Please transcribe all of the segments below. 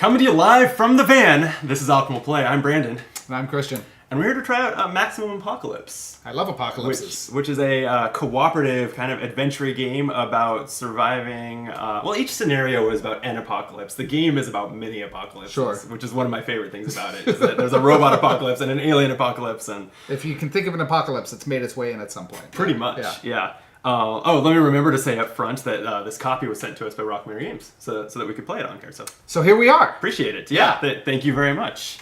Coming to you live from the van. This is Optimal Play. I'm Brandon. And I'm Christian. And we're here to try out Maximum Apocalypse. I love apocalypses. Which is a cooperative kind of adventure game about surviving. Well, each scenario is about an apocalypse. The game is about mini apocalypses, Sure. which is one of my favorite things about it. Is that there's a robot apocalypse and an alien apocalypse, and If you can think of an apocalypse, it's made its way in at some point. pretty much, Yeah. yeah. Let me remember to say up front that this copy was sent to us by Rockmere Games, so that we could play it on here. So So here we are. appreciate it. Yeah, thank you very much.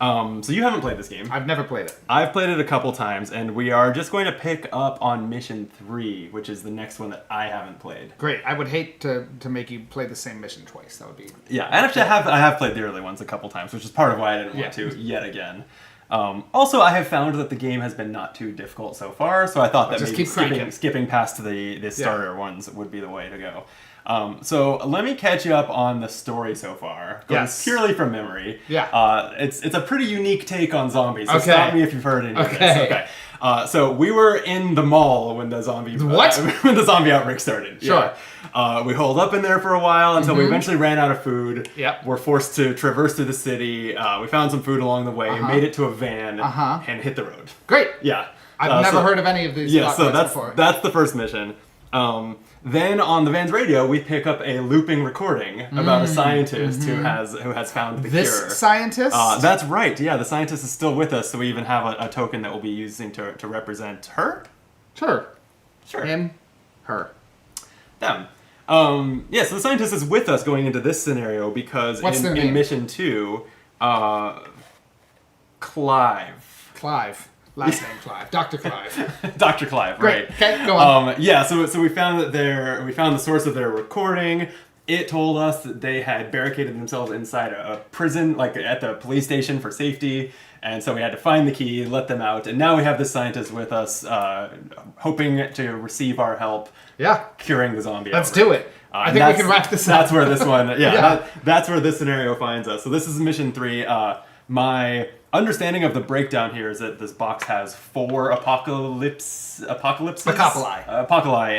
So you haven't played this game. I've never played it. I've played it a couple times, and we are just going to pick up on Mission 3, which is the next one that I haven't played. Great. I would hate to make you play the same mission twice. That would be... Yeah, and actually I have played the early ones a couple times, which is part of why I didn't want to yet again. Also, I have found that the game has been not too difficult so far, so I thought that Just maybe keep skipping past the starter ones would be the way to go. So let me catch you up on the story so far, going purely from memory. Yeah. It's a pretty unique take on zombies, so Okay. stop me if you've heard any of this. Okay. So we were in the mall when the zombie when the zombie outbreak started. Sure. Yeah. We holed up in there for a while until we eventually ran out of food. Yep. We're forced to traverse through the city. We found some food along the way, made it to a van, and hit the road. Great. Yeah. I've never heard of any of these Yeah, so plot points before. that's the first mission. Then on the van's radio, we pick up a looping recording about a scientist who has found the cure. This scientist? That's right. Yeah, the scientist is still with us, so we even have a token that we'll be using to represent her. Sure. Sure. Him. Her. Them. Yeah, so the scientist is with us going into this scenario because What's their name? in Mission 2, Clive. Clive. Last name Clive. Dr. Clive. Dr. Clive, Great. right. Okay, go on. Yeah, so we found that we found the source of their recording. It told us that they had barricaded themselves inside a prison, like at the police station for safety. And so we had to find the key, let them out, and now we have this scientist with us, hoping to receive our help Yeah. curing the zombie Let's outbreak. do it. I think we can wrap this up. That's where this one, Yeah. that's where this scenario finds us. So this is Mission 3. My understanding of the breakdown here is that this box has 4 apocalypses. Apocalypse in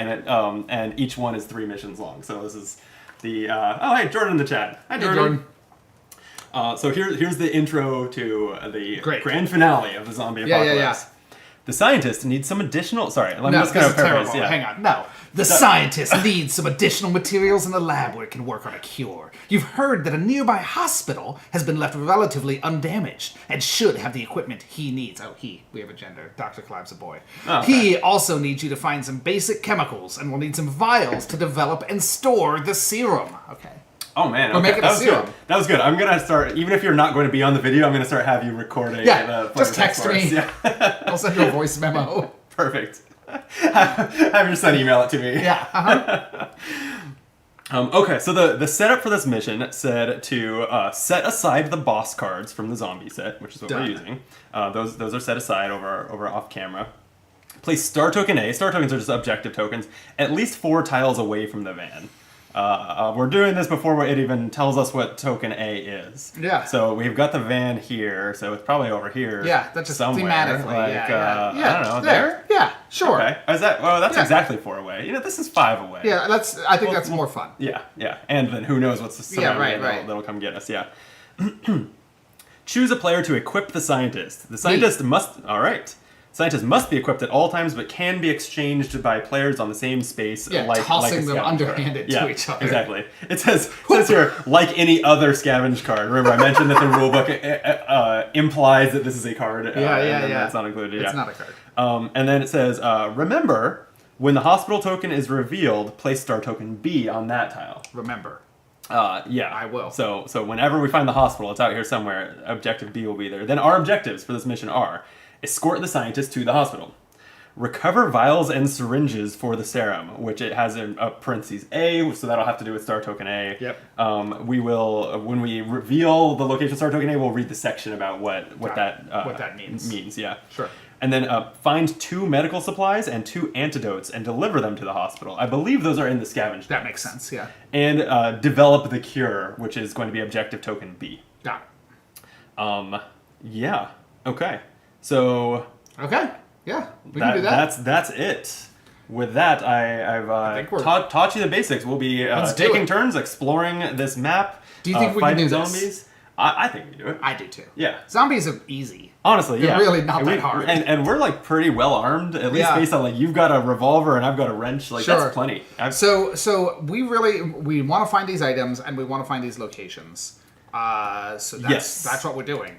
it, and each one is 3 missions long. So this is the... oh, hey, Jordan in the chat. Hi, Jordan. So here's the intro to the grand finale of the zombie apocalypse. Yeah. The scientist needs some additional... Sorry, I'm No, just going this to is paraphrase. terrible. Yeah. Hang on. No. The scientist needs some additional materials in the lab where it can work on a cure. You've heard that a nearby hospital has been left relatively undamaged and should have the equipment he needs. Oh, we have a gender. Dr. Clive's a boy. Oh, okay. He also needs you to find some basic chemicals and will need some vials to develop and store the serum. Okay. Oh man, We're making that a was serum. good. That was good. I'm gonna start, even if you're not going to be on the video, I'm gonna start have you recording. Just text me. Yeah. I'll send you a voice memo. Perfect. Have your son email it to me. Yeah. Okay, so the setup for this mission said to set aside the boss cards from the zombie set, which is what we're using. Those are set aside over off camera. Place star token A. Star tokens are just objective tokens, at least 4 tiles away from the van. We're doing this before it even tells us what token A is. Yeah. So we've got the van here, so it's probably over here. Yeah, that's just somewhere. thematically. Like, yeah. I don't know, there? Yeah, sure. Okay. That's exactly 4 away. This is 5 away. Yeah, I think that's more fun. Yeah. And then who knows what's the scenario right. that'll come get us. Yeah. Choose a player to equip the scientist. The scientist must... All right. Scientists must be equipped at all times, but can be exchanged by players on the same space. Yeah, tossing them underhanded to each other. Exactly. It says here, like any other scavenge card. Remember, I mentioned that the rulebook implies that this is a card. Yeah. That's not included. It's not a card. And then it says, remember, when the hospital token is revealed, place star token B on that tile. Remember. Yeah. I will. So whenever we find the hospital, it's out here somewhere, objective B will be there. Then our objectives for this mission are: escort the scientist to the hospital. Recover vials and syringes for the serum, which it has in parentheses A, so that'll have to do with star token A. Yep. We will, when we reveal the location of star token A, we'll read the section about what that means. Yeah. Sure. And then find 2 medical supplies and 2 antidotes and deliver them to the hospital. I believe those are in the scavenge. That makes sense, yeah. And develop the cure, which is going to be objective token B. Got it. Okay. So... Okay. Yeah, we can do that. That's it. with that, I've taught you the basics. We'll be taking turns exploring this map. Do you think we can do zombies. This? I think we can do it. I do too. Yeah. Zombies are easy. Honestly, They're really not that hard. And we're like pretty well armed, at least based on like you've got a revolver and I've got a wrench. Like that's plenty. So we want to find these items and we want to find these locations. So that's what we're doing.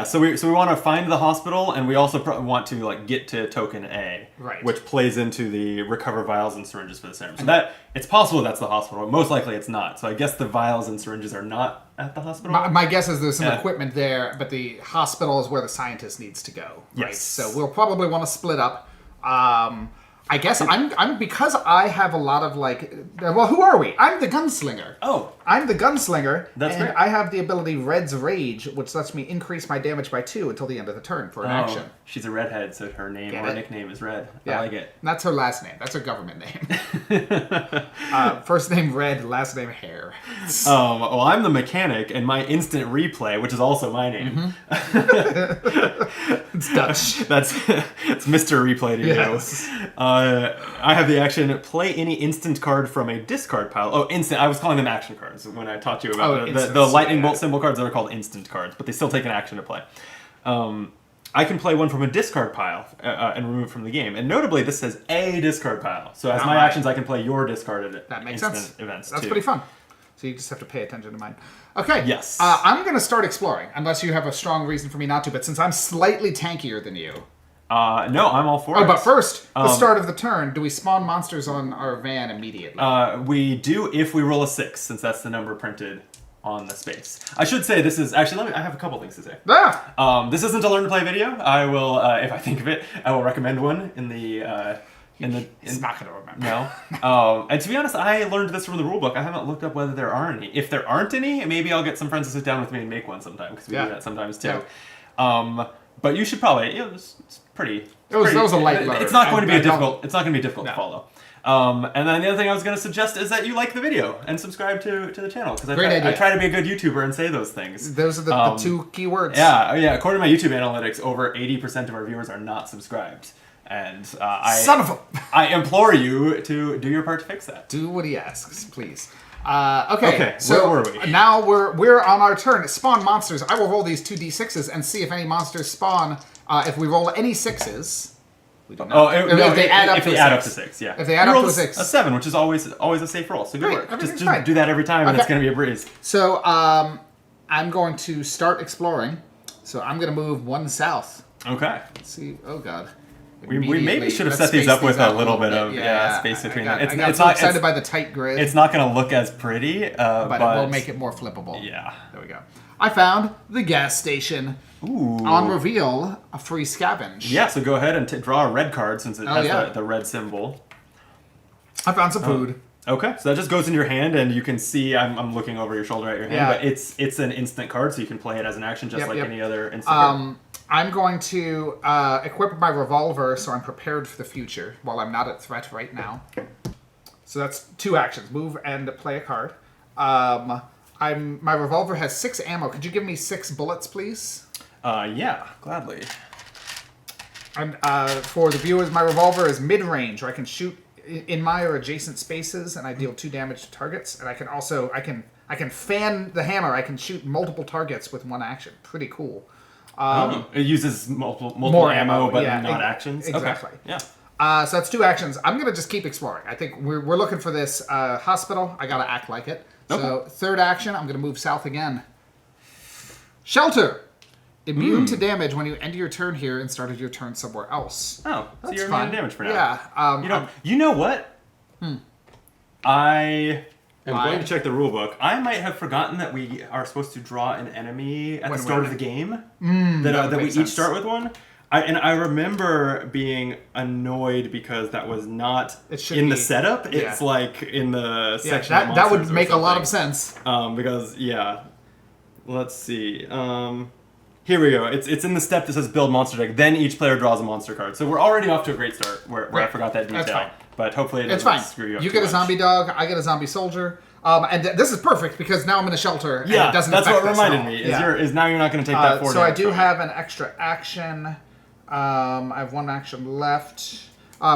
So we want to find the hospital, and we also want to like get to token A, right? Which plays into the recover vials and syringes for the serum. So that it's possible that's the hospital. Most likely it's not. So I guess the vials and syringes are not at the hospital. My guess is there's some equipment there, but the hospital is where the scientist needs to go. Right? Yes. So we'll probably want to split up. I guess I'm because I have a lot of like. Well, who are we? I'm the gunslinger. Oh, I'm the gunslinger. That's and great. I have the ability Red's Rage, which lets me increase my damage by 2 until the end of the turn for an action. She's a redhead, so her name or nickname is Red. Yeah. I like it. And that's her last name. That's her government name. First name Red, last name Hair. Well, I'm the mechanic, and my instant replay, which is also my name. It's Dutch. It's Mr. Replay to Yes. you. I have the action play any instant card from a discard pile. Oh, instant. I was calling them action cards when I taught you about the lightning bolt symbol cards that are called instant cards, but they still take an action to play. I can play one from a discard pile and remove it from the game. And notably, this says a discard pile. So as my actions, I can play your discarded that makes instant sense. events That's too. pretty fun. So you just have to pay attention to mine. Okay. Yes. I'm going to start exploring, unless you have a strong reason for me not to. But since I'm slightly tankier than you. No, I'm all for it. But first, the start of the turn, do we spawn monsters on our van immediately? We do if we roll a 6, since that's the number printed on the space. I should say this is actually. I have a couple things to say. This isn't a learn to play video. I will, if I think of it, I will recommend one in the. It's not going to remember. No. And to be honest, I learned this from the rulebook. I haven't looked up whether there are any. If there aren't any, maybe I'll get some friends to sit down with me and make one sometime, because we do that sometimes too. Yeah. But you should probably. It's pretty. That was a light load. It's not going to be difficult. It's not going to be difficult to follow. And then the other thing I was going to suggest is that you like the video and subscribe to the channel, because I try to be a good YouTuber and say those things. Those are the 2 key words. Yeah. According to my YouTube analytics, over 80% of our viewers are not subscribed. And Son of a... I implore you to do your part to fix that. Do what he asks, please. Okay. So where were we? Now we're on our turn. Spawn monsters. I will roll these 2d6s and see if any monsters spawn. If we roll any 6s, we do not. If they add up to 6, yeah. If they add up to a 6, a 7, which is always a safe roll. So good work. Just fine. do that every time, and it's going to be a breeze. So I'm going to start exploring. So I'm going to move 1 south. Okay. Let's see. Oh God. We maybe should have set these up with a little bit of space between them. I got so excited by the tight grid. It's not going to look as pretty, but it will make it more flippable. Yeah. There we go. I found the gas station. Ooh. On reveal, a free scavenge. Yeah, so go ahead and draw a red card since it has the red symbol. I found some food. Okay, so that just goes in your hand, and you can see I'm looking over your shoulder at your hand, but it's an instant card, so you can play it as an action just like any other instant card. I'm going to equip my revolver so I'm prepared for the future while I'm not at threat right now. So that's 2 actions. Move and play a card. My revolver has 6 ammo. Could you give me 6 bullets, please? Yeah, gladly. And for the viewers, my revolver is mid-range, where I can shoot in my or adjacent spaces, and I deal 2 damage to targets. And I can also I can fan the hammer. I can shoot multiple targets with 1 action. Pretty cool. It uses multiple more ammo, but not actions. Exactly. Okay. Yeah. So that's 2 actions. I'm gonna just keep exploring. I think we're looking for this hospital. I gotta act like it. Okay. So 3rd action, I'm gonna move south again. Shelter. Immune to damage when you end your turn here and started your turn somewhere else. Oh, so you're fun. immune to damage for now. Yeah. You know what? I am going to check the rule book. I might have forgotten that we are supposed to draw an enemy at the start of the game. That we each start with one. I remember being annoyed because that was not in the setup. It's like in the section. That would make a lot of sense. Because let's see. Here we go. It's in the step that says build monster deck. Then each player draws a monster card. So we're already off to a great start. Where I forgot that detail. That's fine. But hopefully it doesn't screw you up. You get a zombie dog. I get a zombie soldier. And this is perfect because now I'm in a shelter. And yeah, it doesn't that's affect what us reminded at all. me. Is now you're not going to take that 4 So I do have an extra action. I have 1 action left.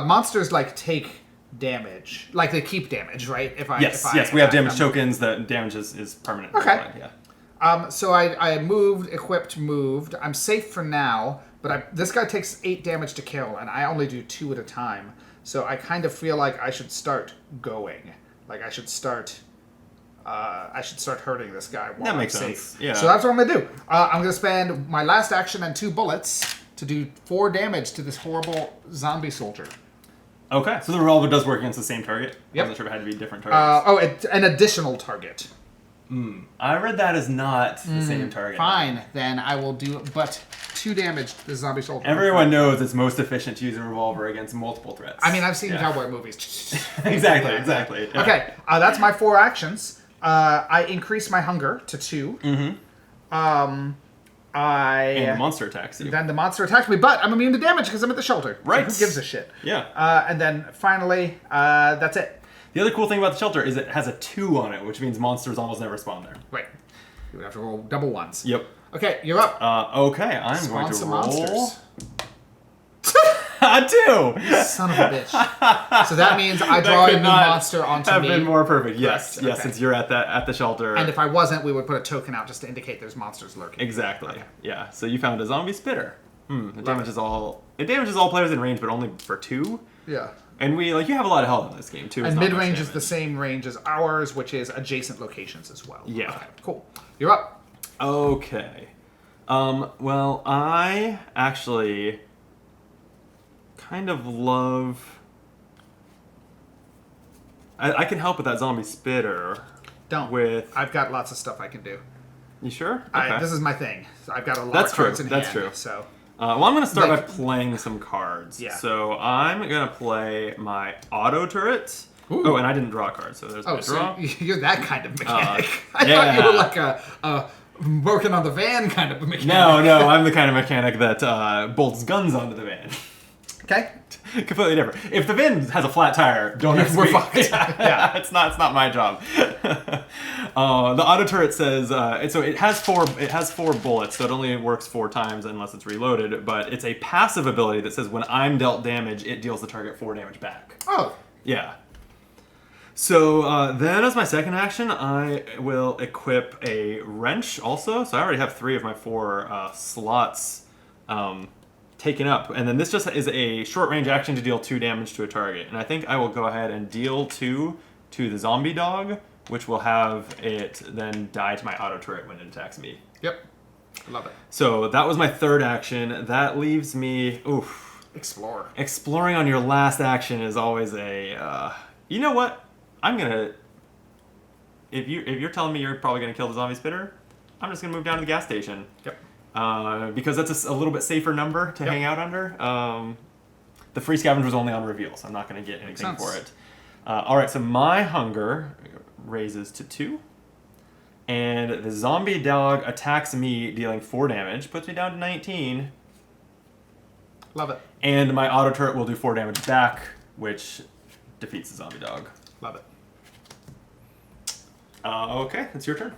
Monsters like take damage, like they keep damage, right? Yes, we have damage tokens that damage is permanent. Okay. Yeah. So I moved, equipped, moved. I'm safe for now, but this guy takes 8 damage to kill, and I only do 2 at a time. So I kind of feel like I should start going. Like I should start hurting this guy while I'm safe. Sense. Yeah. So that's what I'm gonna do. I'm gonna spend my last action and 2 bullets to do 4 damage to this horrible zombie soldier. Okay, so the revolver does work against the same target? Yep. I wasn't sure if it had to be different targets. An additional target. I read that as not the same target. Fine, then I will do but 2 damage to the zombie soldier. Everyone knows it's most efficient to use a revolver against multiple threats. I mean, I've seen cowboy movies. Exactly. Yeah. Okay, that's my 4 actions. I increase my hunger to 2. And the monster attacks you. Then the monster attacks me, but I'm immune to damage because I'm at the shelter. Right. So who gives a shit? Yeah. And then finally, that's it. The other cool thing about the shelter is it has a 2 on it, which means monsters almost never spawn there. Right. You would have to roll double ones. Yep. Okay, you're up. Okay, I'm going to some roll. monsters. A 2! Son of a bitch. So that means I draw a new monster onto have me. been more perfect. Yes, Correct. yes, Okay. since you're at the shelter. And if I wasn't, we would put a token out just to indicate there's monsters lurking. Exactly. Okay. Yeah. So you found a zombie spitter. It damages all players in range, but only for 2. Yeah. And you have a lot of health in this game too. And mid-range is the same range as ours, which is adjacent locations as well. Yeah. Okay, cool. You're up. Okay. Well, I actually kind of love. I can help with that zombie spitter. Don't. I've got lots of stuff I can do. You sure? Okay. This is my thing. So I've got a lot of cards in hand. That's true. So. Well, I'm going to start by playing some cards. Yeah. So I'm going to play my auto turret. Ooh. Oh, and I didn't draw a card, so there's my draw. So you're that kind of mechanic. I thought you were like a working on the van kind of mechanic. No, I'm the kind of mechanic that bolts guns onto the van. Okay. Completely different. If the van has a flat tire, don't ask me. We're fucked. Yeah, it's not my job. The auto turret says so it has 4 bullets, so it only works 4 times unless it's reloaded. But it's a passive ability that says when I'm dealt damage, it deals the target 4 damage back. Oh. Yeah. So then, as my second action, I will equip a wrench. Also, so I already have 3 of my 4 slots taken up, and then this just is a short range action to deal 2 damage to a target. And I think I will go ahead and deal 2 to the zombie dog, which will have it then die to my auto turret when it attacks me. Yep. I love it. So that was my third action. That leaves me. Explore. Exploring on your last action is always a. You know what? I'm gonna. If you're telling me you're probably gonna kill the zombie spitter, I'm just gonna move down to the gas station. Yep. Because that's a little bit safer number to hang out under. The free scavenge was only on reveal, so I'm not going to get anything for it. All right, so my hunger raises to 2. And the zombie dog attacks me, dealing 4 damage, puts me down to 19. Love it. And my auto turret will do 4 damage back, which defeats the zombie dog. Love it. Okay, it's your turn.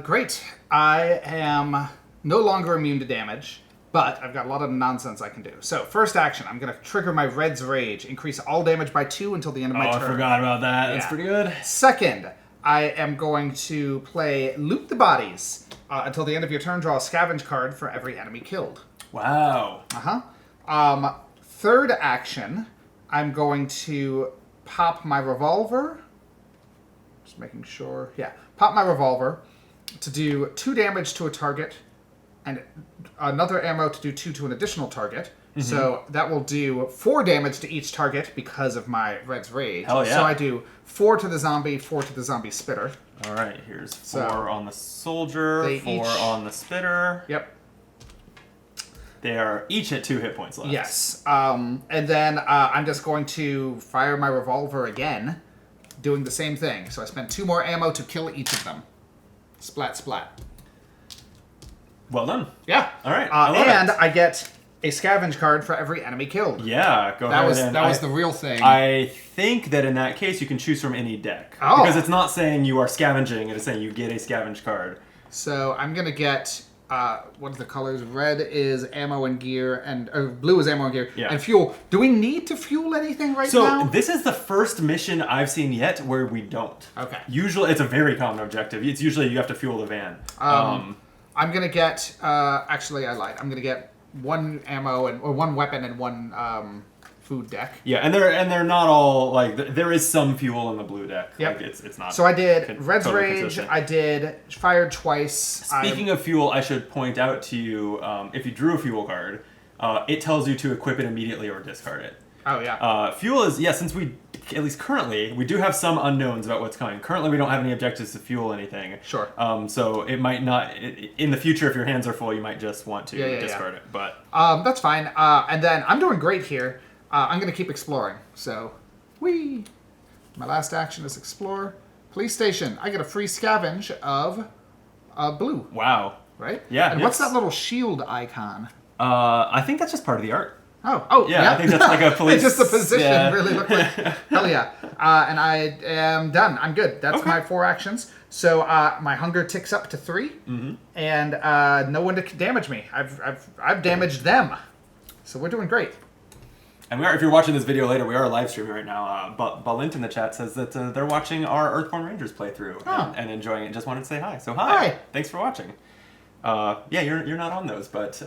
Great. I am no longer immune to damage, but I've got a lot of nonsense I can do. So, first action, I'm going to trigger my Red's Rage, increase all damage by 2 until the end of my turn. I forgot about that. That's pretty good. Second, I am going to play Loot the Bodies. Until the end of your turn, draw a scavenge card for every enemy killed. Wow. Third action, I'm going to pop my revolver. Just making sure. Yeah. Pop my revolver to do 2 damage to a target and another ammo to do 2 to an additional target. Mm-hmm. So that will do 4 damage to each target because of my Red's Rage. Hell yeah. So I do 4 to the zombie, 4 to the zombie spitter. All right, here's 4 on the soldier, 4 on the spitter. Yep. They are each at 2 hit points left. Yes. And then I'm just going to fire my revolver again, doing the same thing. So I spend 2 more ammo to kill each of them. Splat, splat. Well done. Yeah. All right. I get a scavenge card for every enemy killed. Yeah, go ahead. That was the real thing. I think that in that case you can choose from any deck. Oh. Because it's not saying you are scavenging, it is saying you get a scavenge card. So I'm going to get what are the colors? Red is ammo and gear, and blue is ammo and gear, Yeah. and fuel. Do we need to fuel anything now? So this is the first mission I've seen yet where we don't. Okay. Usually, it's a very common objective. It's usually you have to fuel the van. I'm gonna get. Actually, I lied. I'm gonna get one ammo or one weapon and one food deck. Yeah, and they're not all like there is some fuel in the blue deck. Yep. Like it's not. So I did Red's totally Rage. consistent. I did fired twice. Speaking of fuel, I should point out to you if you drew a fuel card, it tells you to equip it immediately or discard it. Oh yeah. Fuel is since we at least currently we do have some unknowns about what's coming. Currently, we don't have any objectives to fuel anything. Sure. So it might not in the future if your hands are full, you might just want to discard it. But that's fine. And then I'm doing great here. I'm going to keep exploring. So, whee! My last action is explore. Police station. I get a free scavenge of blue. wow. Right? Yeah. And what's that little shield icon? I think that's just part of the art. Oh, Yeah, I think that's like a police. It's just the position yeah. really looked like. Hell yeah. And I am done. I'm good. That's Okay. my 4 actions. So my hunger ticks up to 3, and no one to damage me. I've damaged them. So we're doing great. And we are, if you're watching this video later, we are live streaming right now. But Balint in the chat says that they're watching our Earthborn Rangers playthrough and enjoying it. Just wanted to say hi. So hi. Hi. Thanks for watching. Yeah, you're not on those, but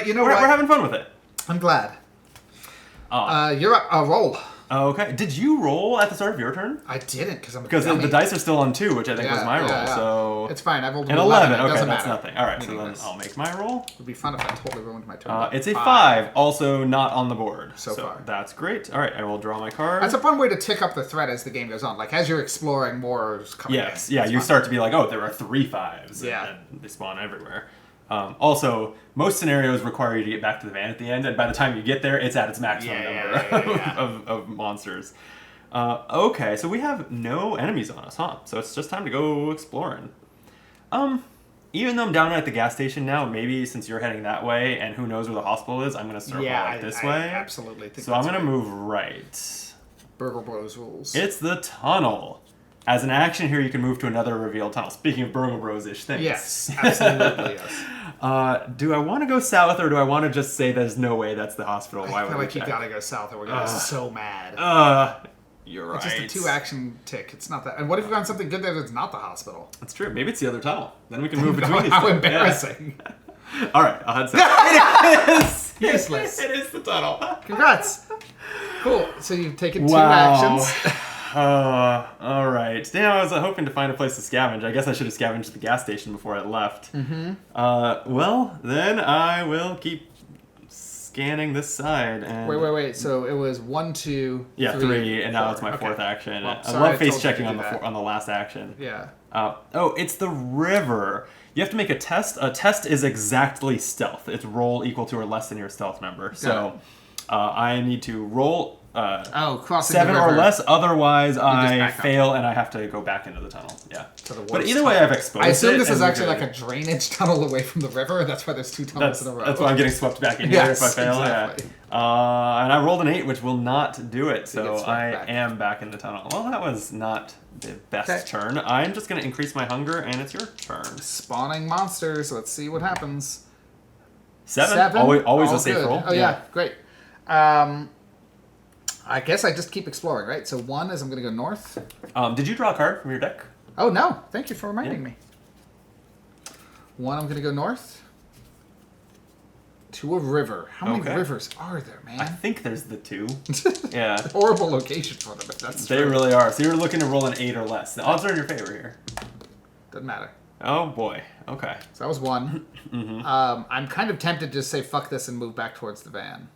you know we're what? having fun with it. I'm glad. You're up. Roll. Okay. Did you roll at the start of your turn? I didn't because I'm a Because dummy. the dice are still on 2, which I think was my roll. Yeah. So it's fine. I rolled an 11. 11. It Okay, doesn't that's matter. nothing. All right, so then Meaningless. I'll make my roll. It would be fun if I totally ruined my turn. It's a 5. Also not on the board. So far. That's great. All right, I will draw my card. That's a fun way to tick up the threat as the game goes on. Like as you're exploring, more is coming Yes, in. yeah, It's you fun. start to be like, oh, there are 3 5s. Yeah. And they spawn everywhere. Also, most scenarios require you to get back to the van at the end, and by the time you get there, it's at its maximum number of monsters. Okay, so we have no enemies on us, huh? So it's just time to go exploring. Even though I'm down at the gas station now, maybe since you're heading that way, and who knows where the hospital is, I'm going to circle this way. I absolutely think so I'm going to move right. Burger Bros rules. It's the tunnel. As an action here, you can move to another revealed tunnel. Speaking of Burger Bros-ish things. Yes, absolutely yes. Do I want to go south, or do I want to just say there's no way that's the hospital? Why I would feel we like you check? gotta go south or we're gonna be so mad. You're right. It's just a 2 action tick. It's not that. And what if you found something good there that's not the hospital? That's true. Maybe it's the other tunnel. Then we can move between these. How two. embarrassing. Yeah. All right, I'll head south. It is! Useless. It is the tunnel. Congrats. Cool. So you've taken 2 Wow. actions. All right. Damn, I was hoping to find a place to scavenge. I guess I should have scavenged at the gas station before I left. Well, then I will keep scanning this side. And Wait. So it was 1, 2, yeah, 3, 3, and now 4. it's my 4th action. Well, I sorry, love I face told you to checking do on that. on the last action. Yeah. It's the river. You have to make a test. A test is exactly stealth. It's roll equal to or less than your stealth number. So I need to roll crossing 7 the or river. less. Otherwise, I back up. fail and I have to go back into the tunnel. Yeah. To the But worst either way, tunnel. I've exposed I assume it, this is and we're actually good. like a drainage tunnel away from the river. That's why there's 2 tunnels in a row. That's why I'm getting swept back in here if I Yes, fail. exactly. Yeah. And I rolled an 8, which will not do it. get So swept I back. am back in the tunnel. Well, that was not the best Okay. turn. I'm just going to increase my hunger, and it's your turn. Spawning monsters. Let's see what happens. 7. Always All a safe good. roll. Oh yeah, great. I guess I just keep exploring, right? So 1 is I'm going to go north. Did you draw a card from your deck? Oh no! Thank you for reminding me. 1, I'm going to go north. To a river. How many Okay. rivers are there, I man? think there's the 2. Yeah. Horrible location for them, if that's They true. really are. So you're looking to roll an 8 or less. The odds are in your favor here. Doesn't matter. Oh boy. Okay. So that was 1. I'm kind of tempted to just say fuck this and move back towards the van.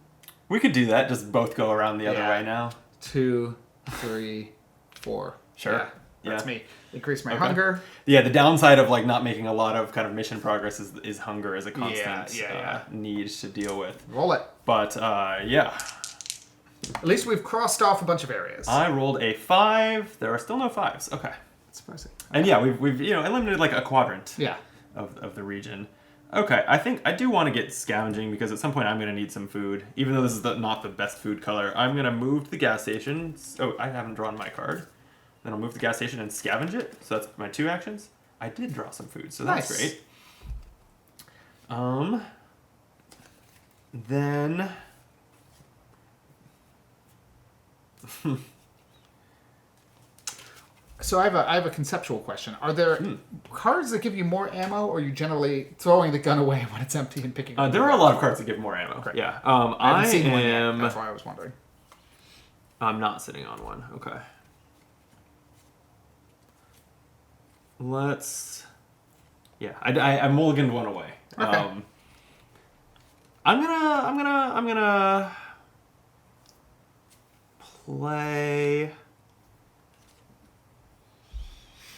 We could do that. Just both go around the other Yeah. way now. 2, 3, 4. Sure. Yeah, that's Yeah. me. Increase my Okay. hunger. Yeah, the downside of like not making a lot of kind of mission progress is hunger is a constant yeah. need to deal with. Roll it. But yeah, At least we've crossed off a bunch of areas. I rolled a 5. There are still no 5s. Okay. That's surprising. And yeah, we've eliminated like a quadrant Yeah. of the region. Okay, I think I do want to get scavenging because at some point I'm going to need some food. Even though this is not the best food color, I'm going to move to the gas station. Oh, I haven't drawn my card. Then I'll move to the gas station and scavenge it. So that's my 2 actions. I did draw some food, so that's Nice. great. Then... So I have a conceptual question. Are there cards that give you more ammo, or are you generally throwing the gun away when it's empty and picking up? There are a lot of cards that give more ammo. Great. Yeah. I haven't seen one yet. That's why I was wondering. I'm not sitting on one. Okay. Let's... Yeah, I mulliganed one away. Okay. I'm gonna play...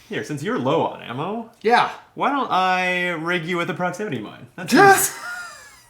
Here, since you're low on ammo, Yeah. why don't I rig you with a proximity mine? That's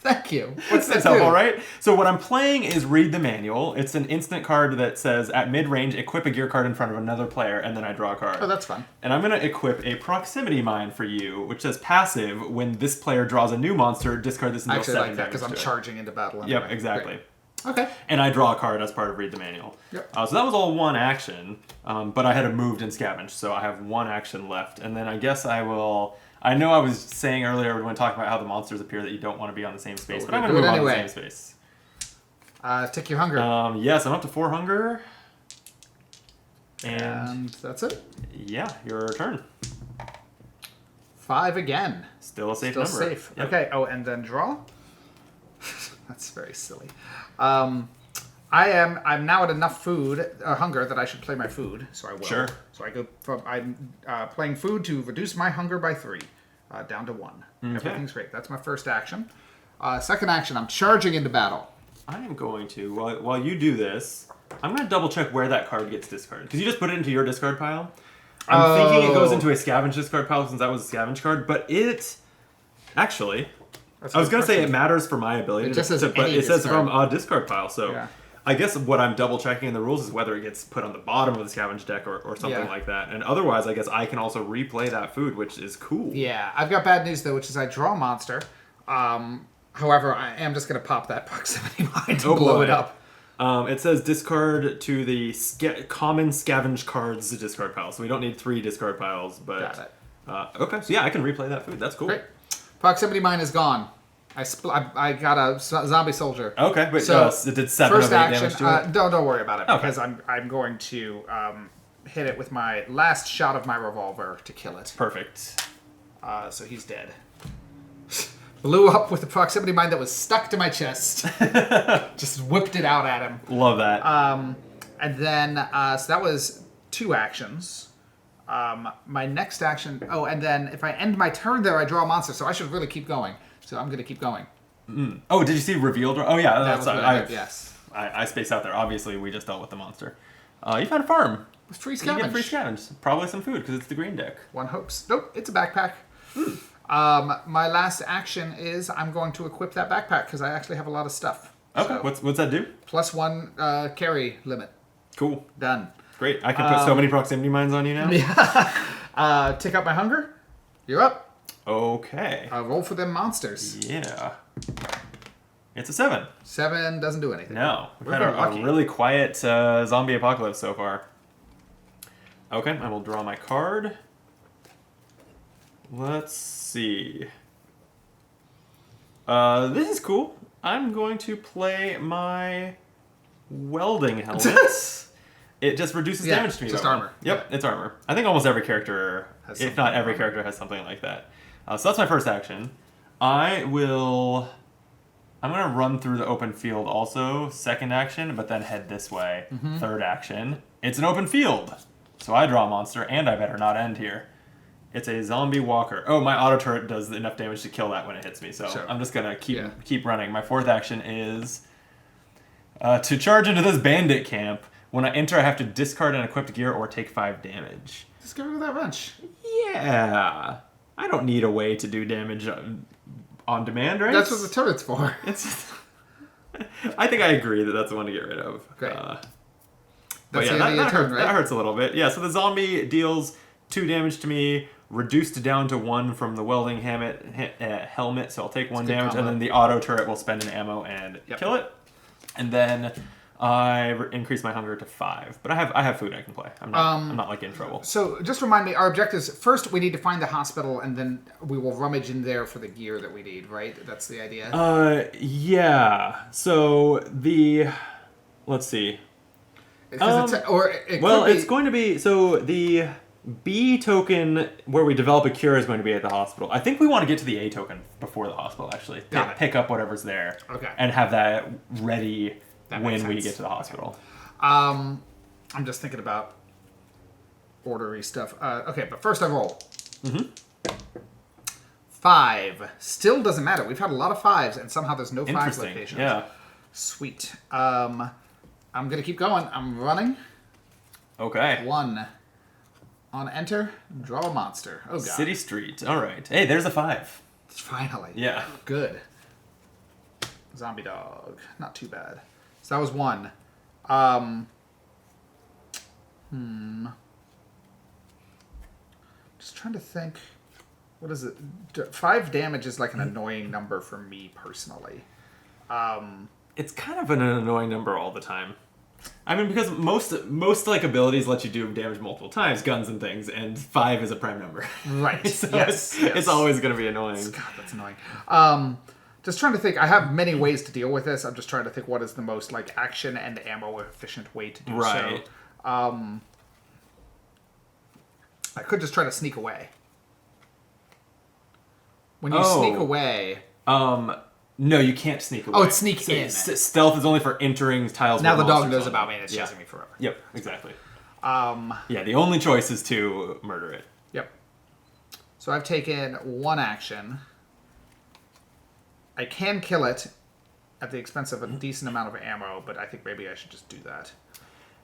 Thank you. What's that That's helpful, right? So what I'm playing is Read the Manual. It's an instant card that says, at mid-range, equip a gear card in front of another player, and then I draw a card. Oh, that's fun. And I'm going to equip a proximity mine for you, which says passive, when this player draws a new monster, discard this and deal 7 I actually like that, because damage I'm to it. charging into battle anyway. Yep, exactly. Great. Okay. And I draw a card as part of Read the Manual. Yep. So that was all one action, but I had it moved and scavenged, so I have one action left. And then I guess I will... I know I was saying earlier when talking about how the monsters appear that you don't want to be on the same space, but I'm going to move on to the same space. Take your hunger. Yes, I'm up to 4 hunger. And that's it. Yeah, your turn. 5 again. Still a safe Still number. safe. Yep. Okay. Oh, and then draw. That's very silly. I'm now at enough hunger that I should play my food, so I will. Sure. So I go from playing food to reduce my hunger by 3, down to 1. Okay. Everything's great. That's my first action. Second action, I'm charging into battle. I am going to, while you do this, I'm going to double check where that card gets discarded. Because you just put it into your discard pile. I'm thinking it goes into a scavenge discard pile since that was a scavenge card, but it... Actually... I was going to say it matters for my ability, it just says but it says discard. from a discard pile, so... Yeah. I guess what I'm double checking in the rules is whether it gets put on the bottom of the scavenge deck or something like that. And otherwise, I guess I can also replay that food, which is cool. Yeah, I've got bad news though, which is I draw a monster. However, I am just going to pop that proximity mine to blow it up. It says discard to the common scavenge cards discard pile. So we don't need 3 discard piles. But Got it. Okay, so yeah, I can replay that food. That's cool. Great. Proximity mine is gone. I got a zombie soldier. Okay, but so it did 7 first of 8 action, damage to it? Don't worry about it, Okay. because I'm going to hit it with my last shot of my revolver to kill it. Perfect. So he's dead. Blew up with the proximity mine that was stuck to my chest. Just whipped it out at him. Love that. And then, so that was 2 actions. My next action... Oh, and then if I end my turn there, I draw a monster, so I should really keep going. So I'm going to keep going. Oh, did you see revealed? Oh, yeah. That was what I did, yes. I spaced out there. Obviously, we just dealt with the monster. You found a farm. Free You scavenge. get free scavenge. Probably some food, because it's the green deck. One hopes. Nope, it's a backpack. My last action is I'm going to equip that backpack, because I actually have a lot of stuff. Okay, So, what's that do? +1 carry limit. Cool. Done. Great. I can put so many proximity mines on you now. Take out my hunger. You're up. Okay. Roll for them monsters. Yeah. It's a 7. 7 doesn't do anything. No. We've We're had very a lucky. really quiet zombie apocalypse so far. Okay, I will draw my card. Let's see. This is cool. I'm going to play my welding helmet. It just reduces damage to me. Just by 1. armor. Yep, it's armor. I think almost every character, Has if not every character, has something like that. So that's my first action. I'm going to run through the open field also, second action, but then head this way. Third action. It's an open field. So I draw a monster, and I better not end here. It's a zombie walker. Oh, my auto turret does enough damage to kill that when it hits me, so Sure. I'm just going to keep running. My fourth action is to charge into this bandit camp. When I enter, I have to discard an equipped gear or take 5 damage. Just get rid of that wrench. Yeah. I don't need a way to do damage on demand, right? That's what the turret's for. I think I agree that that's the one to get rid of. Great. But That's yeah, the end of your turn, right? that hurts a little bit. Yeah, so the zombie deals 2 damage to me, reduced down to 1 from the welding helmet, so I'll take 1 good damage, combo. and then the auto turret will spend an ammo and kill it. And then I increase my hunger to 5, but I have food I can play. I'm not like in trouble. So just remind me, our objectives, first we need to find the hospital, and then we will rummage in there for the gear that we need, right? That's the idea? Yeah. So let's see. It's going to be, so the B token where we develop a cure is going to be at the hospital. I think we want to get to the A token before the hospital, actually. Pick up whatever's there. Okay. And have that ready when we get to the hospital. Okay. I'm just thinking about ordery stuff. Okay, but first I roll. 5. Still doesn't matter. We've had a lot of 5s, and somehow there's no 5 locations. Yeah. Sweet. I'm going to keep going. I'm running. Okay. 1. On enter, draw a monster. Oh, God. City Street. All right. Hey, there's a 5. Finally. Yeah. Good. Zombie dog. Not too bad. So that was 1. Just trying to think. What is it? 5 damage is like an annoying number for me personally. It's kind of an annoying number all the time. I mean, because most like abilities let you do damage multiple times, guns and things, and 5 is a prime number. Right. So it's always going to be annoying. God, that's annoying. Just trying to think. I have many ways to deal with this. I'm just trying to think what is the most like action and ammo efficient way to do right. so. I could just try to sneak away. When you sneak away... No, you can't sneak away. Oh, it's sneak in. Stealth is only for entering tiles. Now the dog knows about me and it's chasing me forever. Yep, exactly. Yeah, the only choice is to murder it. Yep. So I've taken 1 action. I can kill it at the expense of a decent amount of ammo, but I think maybe I should just do that.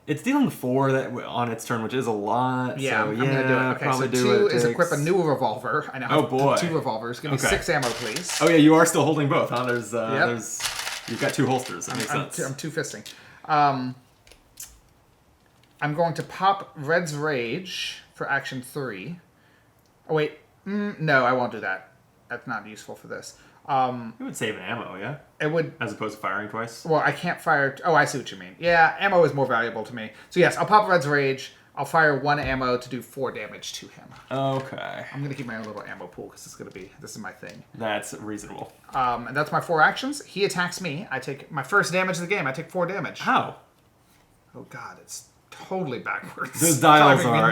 It's dealing 4 on its turn, which is a lot. Yeah, so I'm going to do it. Okay, so 2 is equip a new revolver. I now have 2 revolvers. Give me 6 ammo, please. Oh, yeah, you are still holding both, huh? You've got 2 holsters. That makes sense. I'm two-fisting. I'm going to pop Red's Rage for action 3. Oh, wait. No, I won't do that. That's not useful for this. It would save an ammo, yeah? It would. As opposed to firing twice? Well, I can't fire... Oh, I see what you mean. Yeah, ammo is more valuable to me. So yes, I'll pop Red's Rage. I'll fire 1 ammo to do 4 damage to him. Okay. I'm going to keep my own little ammo pool because this is my thing. That's reasonable. And that's my 4 actions. He attacks me. I take my first damage of the game. I take 4 damage. How? Oh, God, it's totally backwards. Those dials are...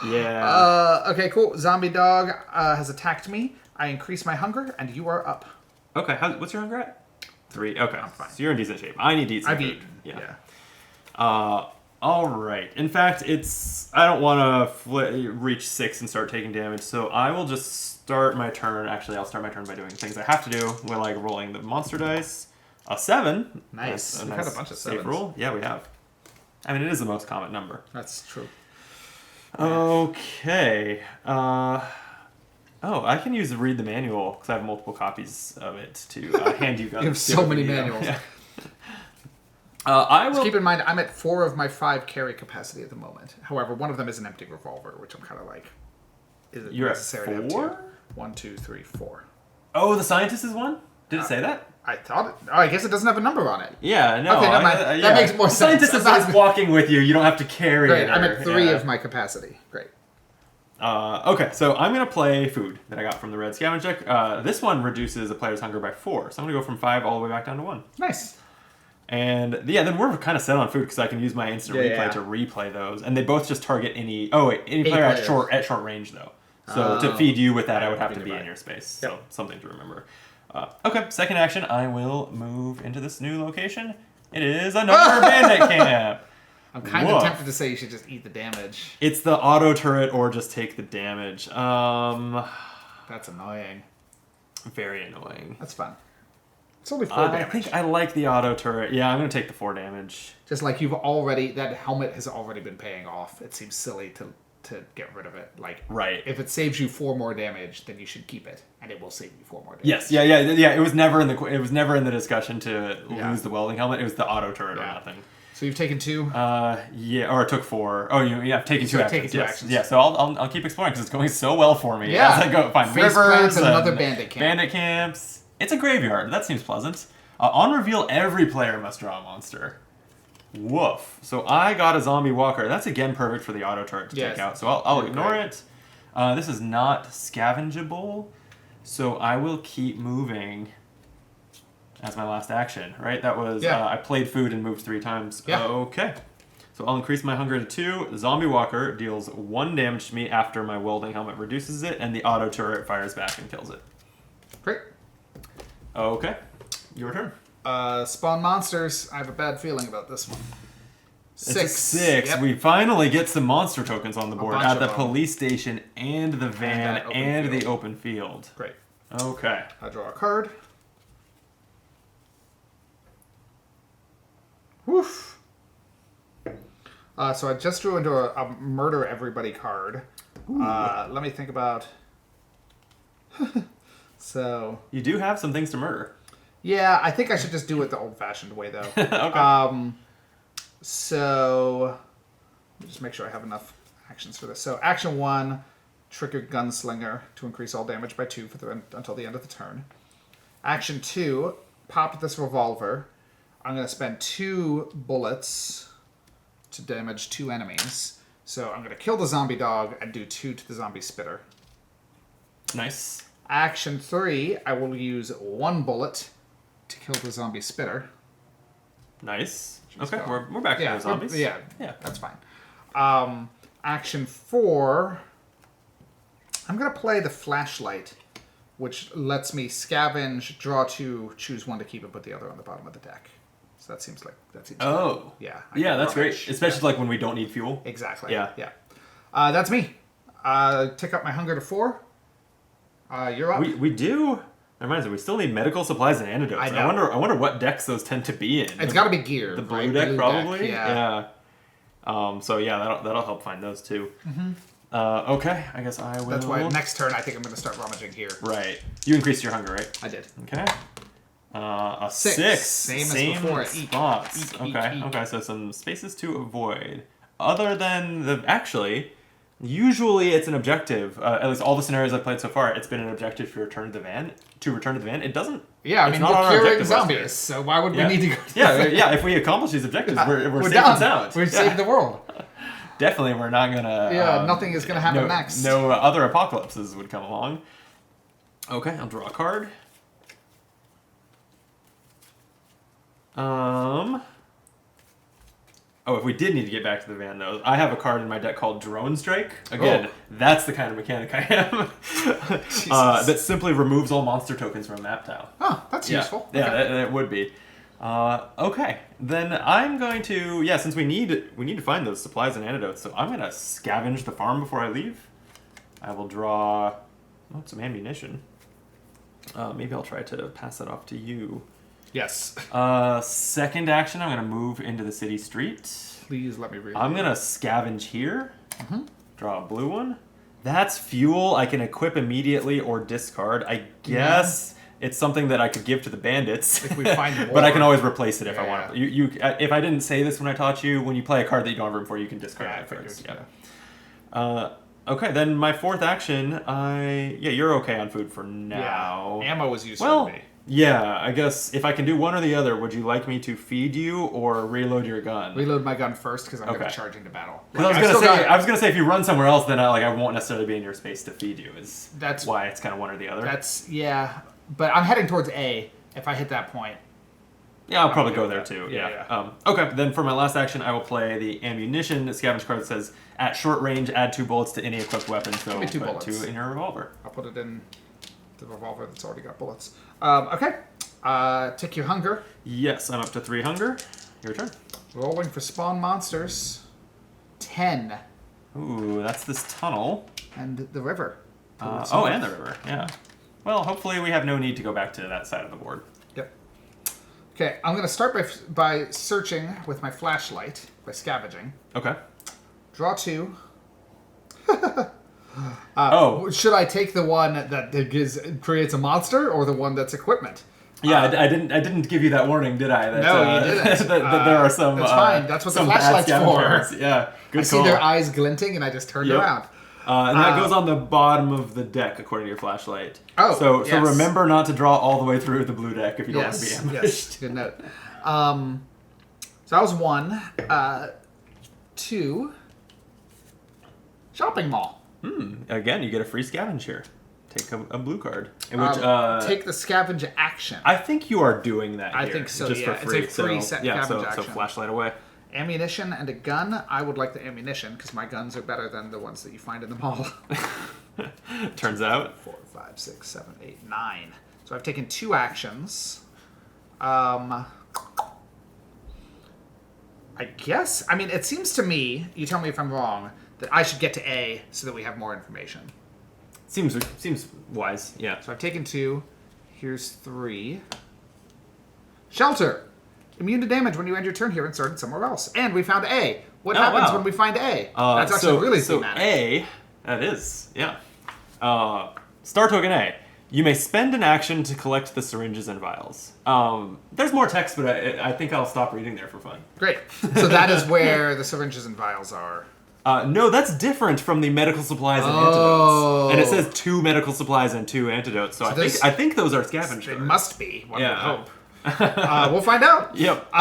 Yeah. Okay, cool. Zombie dog has attacked me. I increase my hunger, and you are up. Okay, what's your hunger at? 3. Okay, I'm fine. So you're in decent shape. I need decent food. Yeah. All right. In fact, I don't want to reach 6 and start taking damage, so I will just start my turn. Actually, I'll start my turn by doing things I have to do. We're like rolling the monster dice. A 7. Nice. We've had a bunch of 7s. Safe roll. Yeah, we have. I mean, it is the most common number. That's true. Okay. I can read the manual because I have multiple copies of it to hand you guys. You have so many manuals. Yeah. I will just keep in mind, I'm at 4 of my 5 carry capacity at the moment. However, one of them is an empty revolver, which I'm kind of like, is it You're necessary at 4? to have 2? 1, 2, 3, 4. Oh, the scientist is 1? Did it say that? I thought it. Oh, I guess it doesn't have a number on it. Yeah, no. Okay, never mind. That makes more sense. The scientist is walking with you. You don't have to carry it. Great, I'm at 3 of my capacity. Great. Okay, so I'm going to play food that I got from the red scavenge deck. This one reduces a player's hunger by 4. So I'm going to go from 5 all the way back down to 1. Nice. And then we're kind of set on food because I can use my instant replay to replay those. And they both just target any player at short range, though. So to feed you with that, I would have to be in your space. So something to remember. Okay, second action, I will move into this new location. It is another bandit camp. I'm kind of tempted to say you should just eat the damage. It's the auto turret or just take the damage. That's annoying. Very annoying. That's fun. It's only 4 damage. I think I like the auto turret. Yeah, I'm going to take the 4 damage. Just like that helmet has already been paying off. It seems silly to get rid of it. Like, right. If it saves you 4 more damage, then you should keep it, and it will save you 4 more damage. Yes, yeah. It was never in the discussion to lose the welding helmet. It was the auto turret or nothing. So you've taken 2. Or it took 4. Oh, I've taken 2 actions. Taken 2 actions. Yeah, so I'll keep exploring because it's going so well for me. Yeah. As I go find Face rivers and another bandit camp. Bandit camps. It's a graveyard. That seems pleasant. On reveal, every player must draw a monster. Woof. So I got a zombie walker. That's again perfect for the auto turret to take out. So I'll ignore it. This is not scavengeable. So I will keep moving as my last action, right? That was, I played food and moved 3 times. Yeah. Okay. So I'll increase my hunger to 2. The zombie walker deals 1 damage to me after my welding helmet reduces it, and the auto turret fires back and kills it. Great. Okay. Your turn. Spawn monsters. I have a bad feeling about this one. 6. It's a 6. Yep. We finally get some monster tokens on the board at the police station and the van and the open field. Great. Okay. I draw a card. Woof. So I just drew into a murder everybody card. Let me think about... So... You do have some things to murder. Yeah, I think I should just do it the old-fashioned way, though. Okay. So... Let me just make sure I have enough actions for this. So action 1, trigger Gunslinger to increase all damage by 2 until the end of the turn. Action 2, pop this revolver. I'm going to spend 2 bullets to damage 2 enemies. So I'm going to kill the zombie dog and do 2 to the zombie spitter. Nice. Action 3, I will use 1 bullet to kill the zombie spitter. Nice. Okay, we're back to the zombies. Yeah, that's fine. Action 4, I'm going to play the flashlight, which lets me scavenge, draw 2, choose 1 to keep and put the other on the bottom of the deck. So that seems like... Oh. Yeah. Yeah, that's great. Especially like when we don't need fuel. Exactly. Yeah. That's me. Tick up my hunger to 4. You're up. We do... That reminds me, we still need medical supplies and antidotes. I know. I wonder what decks those tend to be in. It's got to be gear. The blue right? deck, blue probably? Deck, yeah. So yeah, that'll help find those too. Okay, I guess I will... That's why next turn I think I'm going to start rummaging here. Right. You increased your hunger, right? I did. Okay. A 6. Same as before. Spots. Okay, so some spaces to avoid. Other than the... Actually, usually it's an objective. At least all the scenarios I've played so far, it's been an objective to return to the van. It doesn't... Yeah, I mean, we're curing zombies, so why would we need to go to the van? Yeah, if we accomplish these objectives, we're safe done. and sound. We've saved the world. Definitely, we're not gonna... nothing is gonna happen next. No other apocalypses would come along. Okay, I'll draw a card. Oh, if we did need to get back to the van, though, I have a card in my deck called Drone Strike. Again, that's the kind of mechanic I am. That simply removes all monster tokens from a map tile. Oh, that's useful. Yeah, okay. that would be. Okay, then I'm going to... Yeah, since we need to find those supplies and antidotes, so I'm going to scavenge the farm before I leave. I will draw some ammunition. Maybe I'll try to pass that off to you. Yes. Second action, I'm going to move into the city street. Please let me read. I'm going to scavenge here. Draw a blue one. That's fuel I can equip immediately or discard. I guess it's something that I could give to the bandits. If we find more. But I can always replace it if I want. If I didn't say this when I taught you, when you play a card that you don't have room for, you can discard it first. Okay, then my fourth action, you're okay on food for now. Yeah. Ammo was useful to me. Yeah, I guess if I can do one or the other, would you like me to feed you or reload your gun? Reload my gun first because I'm going to charge into battle. Like, I was gonna say if you run somewhere else, then I won't necessarily be in your space to feed you. That's why it's kind of one or the other. But I'm heading towards A. If I hit that point. Yeah, I'll probably go there too. Yeah. Okay, then for my last action, I will play the ammunition scavenge card that says at short range, add 2 bullets to any equipped weapon. So put 2 bullets. 2 in your revolver. I'll put it in the revolver that's already got bullets. Okay. Tick your hunger. Yes, I'm up to 3 hunger. Your turn. Rolling for spawn monsters. 10. Ooh, that's this tunnel. And the river. And the river, yeah. Well, hopefully we have no need to go back to that side of the board. Yep. Okay, I'm going to start by searching with my flashlight, by scavenging. Okay. Draw 2. Should I take the one that creates a monster or the one that's equipment? Yeah, I didn't give you that warning, did I? No, you didn't. that there are some. That's fine. That's what the flashlight's for. Yeah, good I see their eyes glinting, and I just turned around. And that goes on the bottom of the deck, according to your flashlight. Oh, so remember not to draw all the way through the blue deck if you don't want to be ambushed. Yes, good note. So So that was 1. 2. Shopping mall. Again, you get a free scavenge here. Take a blue card. In which, take the scavenge action. I think you are doing that I here, think so, just yeah. for free. It's a free scavenge So action. flashlight away. Ammunition and a gun. I would like the ammunition because my guns are better than the ones that you find in the mall. Turns out. 4, 5, 6, 7, 8, 9. So I've taken 2 actions. I guess. I mean, it seems to me, you tell me if I'm wrong, that I should get to A so that we have more information. Seems wise, yeah. So I've taken 2. Here's 3. Shelter. Immune to damage when you end your turn here and started somewhere else. And we found A. What happens when we find A? That's actually really thematic. A, that is, yeah. Star token A. You may spend an action to collect the syringes and vials. There's more text, but I think I'll stop reading there for fun. Great. So that is where the syringes and vials are. No, that's different from the medical supplies and antidotes. And it says 2 medical supplies and 2 antidotes, so I think those are scavenged. It must be, one would hope. We'll find out. Yep.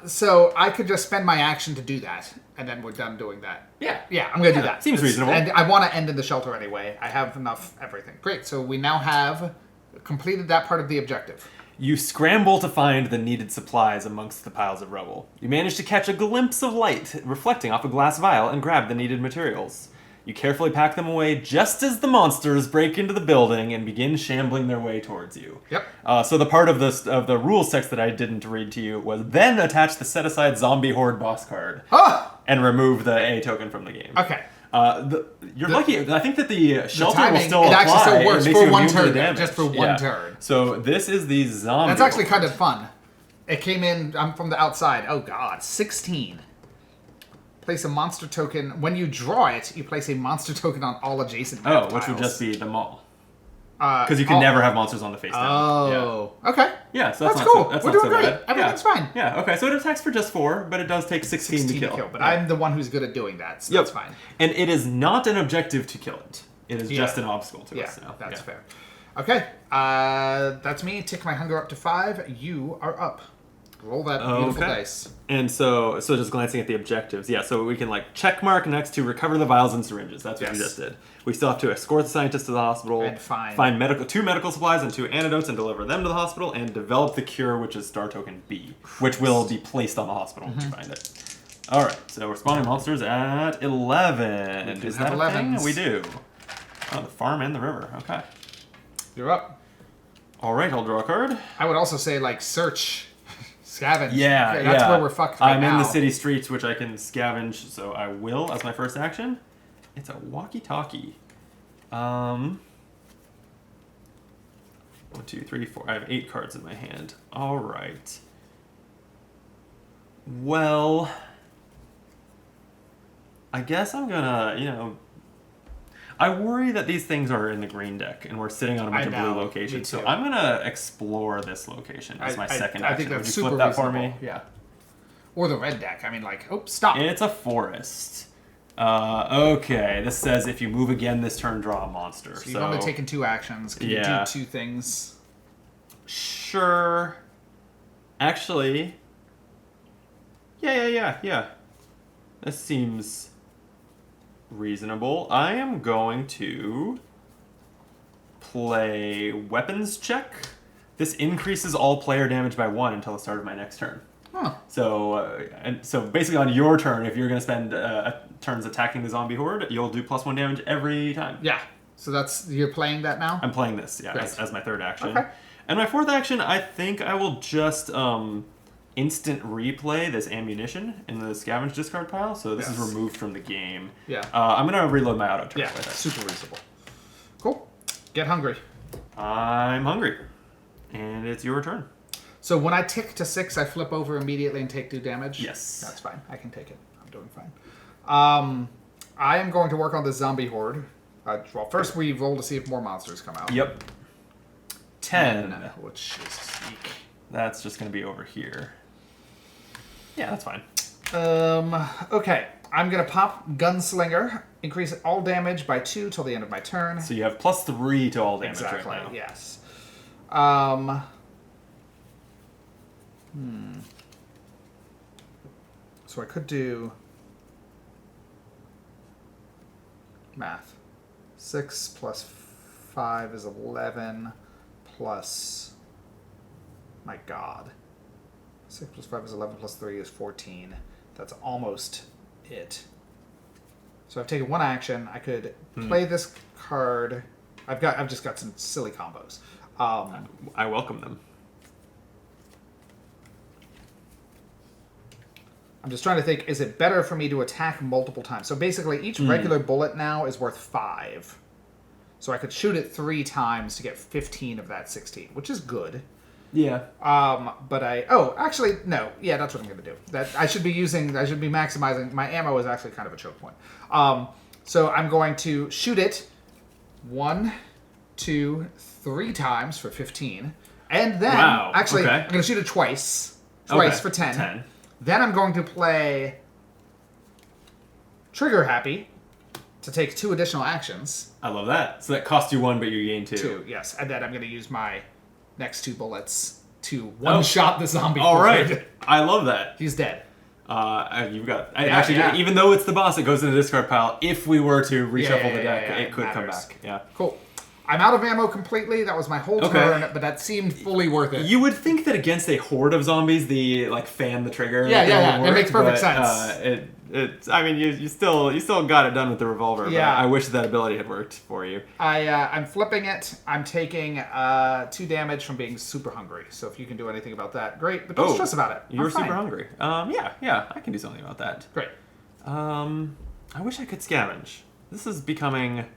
So I could just spend my action to do that, and then we're done doing that. Yeah. Yeah, I'm going to do that. Seems reasonable. And I want to end in the shelter anyway. I have enough everything. Great. So we now have completed that part of the objective. You scramble to find the needed supplies amongst the piles of rubble. You manage to catch a glimpse of light reflecting off a glass vial and grab the needed materials. You carefully pack them away just as the monsters break into the building and begin shambling their way towards you. Yep. So the part of the rules text that I didn't read to you was then attach the set-aside zombie horde boss card and remove the A token from the game. Okay. You're lucky. I think that the shelter will still it apply. actually still works makes for you one immune to turn. damage. Just for one turn. So this is the zombie. That's actually kind of fun. It came in. I'm from the outside. Oh God, 16. Place a monster token. When you draw it, you place a monster token on all adjacent map which would tiles. just be the mall. Because you can never have monsters on the face down. Oh. Yeah. Okay. Yeah, so that's cool. That's We're not doing so great. bad. Everything's fine. Yeah, okay, so it attacks for just 4, but it does take 16 to kill. But I'm the one who's good at doing that, so that's fine. And it is not an objective to kill it. It is just an obstacle to us now. That's fair. Okay, that's me. Tick my hunger up to 5. You are up. Roll that beautiful dice. And so just glancing at the objectives, so we can check mark next to recover the vials and syringes. That's what we just did. We still have to escort the scientist to the hospital, and find 2 medical supplies and 2 antidotes and deliver them to the hospital, and develop the cure, which is star token B, which will be placed on the hospital when we find it. All right, so we're spawning monsters at 11. Is that a thing? We do. Oh, the farm and the river. Okay. You're up. All right, I'll draw a card. I would also say search. Scavenge. Yeah, that's where we're fucked right I'm now. in the city streets, which I can scavenge, so I will as my first action. It's a walkie-talkie. 1, 2, 3, 4. I have 8 cards in my hand. All right. Well, I guess I'm gonna, I worry that these things are in the green deck, and we're sitting on a bunch of blue locations. So I'm gonna explore this location as my second action. I think that's Would you super flip that reasonable. for me? Yeah. Or the red deck. I mean, stop. It's a forest. Okay, this says if you move again this turn, draw a monster. So you've only taken 2 actions. Can you do 2 things? Sure. Actually, yeah. This seems reasonable. I am going to play weapons check. This increases all player damage by 1 until the start of my next turn. Huh. So basically on your turn, if you're going to spend turns attacking the zombie horde, you'll do +1 damage every time. Yeah. So you're playing that now? I'm playing this, as my third action. Okay. And my fourth action, I think I will just instant replay this ammunition in the scavenge discard pile. So this is removed from the game. Yeah. I'm going to reload my auto turn. Yeah, super reasonable. Cool. Get hungry. I'm hungry. And it's your turn. So when I tick to 6, I flip over immediately and take 2 damage? Yes. That's fine. I can take it. I'm doing fine. I am going to work on the zombie horde. Well, first we roll to see if more monsters come out. Yep. 10. Which is sneak. That's just going to be over here. Yeah, that's fine. Okay. I'm going to pop Gunslinger. Increase all damage by 2 till the end of my turn. So you have +3 to all damage right now. Yes. So I could do math. 6 plus 5 is 11 plus, my God. 6 plus 5 is 11 plus 3 is 14. That's almost it. So I've taken one action. I could play this card. I've just got some silly combos. I welcome them. I'm just trying to think, is it better for me to attack multiple times? So basically, each regular bullet now is worth 5. So I could shoot it 3 times to get 15 of that 16, which is good. Yeah. But actually, no. Yeah, that's what I'm going to do. I should be maximizing. My ammo is actually kind of a choke point. So I'm going to shoot it 1, 2, 3 times for 15. And then, I'm going to shoot it twice for 10. Then I'm going to play Trigger Happy to take 2 additional actions. I love that. So that costs you 1, but you gain 2. 2, yes. And then I'm going to use my next 2 bullets to one-shot the zombie. All right. I love that. He's dead. You've got... Even though it's the boss, it goes in the discard pile. If we were to reshuffle the deck, it could come back. Yeah. Cool. I'm out of ammo completely. That was my whole turn, but that seemed fully worth it. You would think that against a horde of zombies, fan the trigger. Yeah. It makes perfect sense. You still got it done with the revolver. Yeah. But I wish that ability had worked for you. I'm flipping it. I'm taking 2 damage from being super hungry. So if you can do anything about that, great. But don't stress about it. You're super hungry. Yeah. I can do something about that. Great. I wish I could scavenge. This is becoming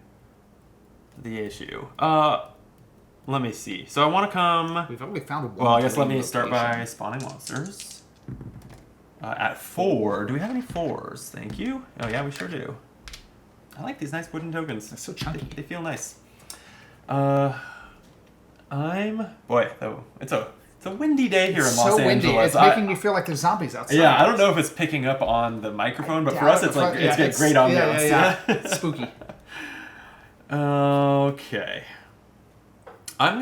the issue. Let me see. So I want to come... We've only found one. Well, I guess let me start by spawning monsters. At 4. Do we have any 4s? Thank you. Oh, yeah, we sure do. I like these nice wooden tokens. They're so chunky. They feel nice. It's a windy day here in Los Angeles. So windy. It's making me feel like there's zombies outside. Yeah, I don't know if it's picking up on the microphone, but for us, it's got great ambiance. Yeah. It's spooky. Okay. I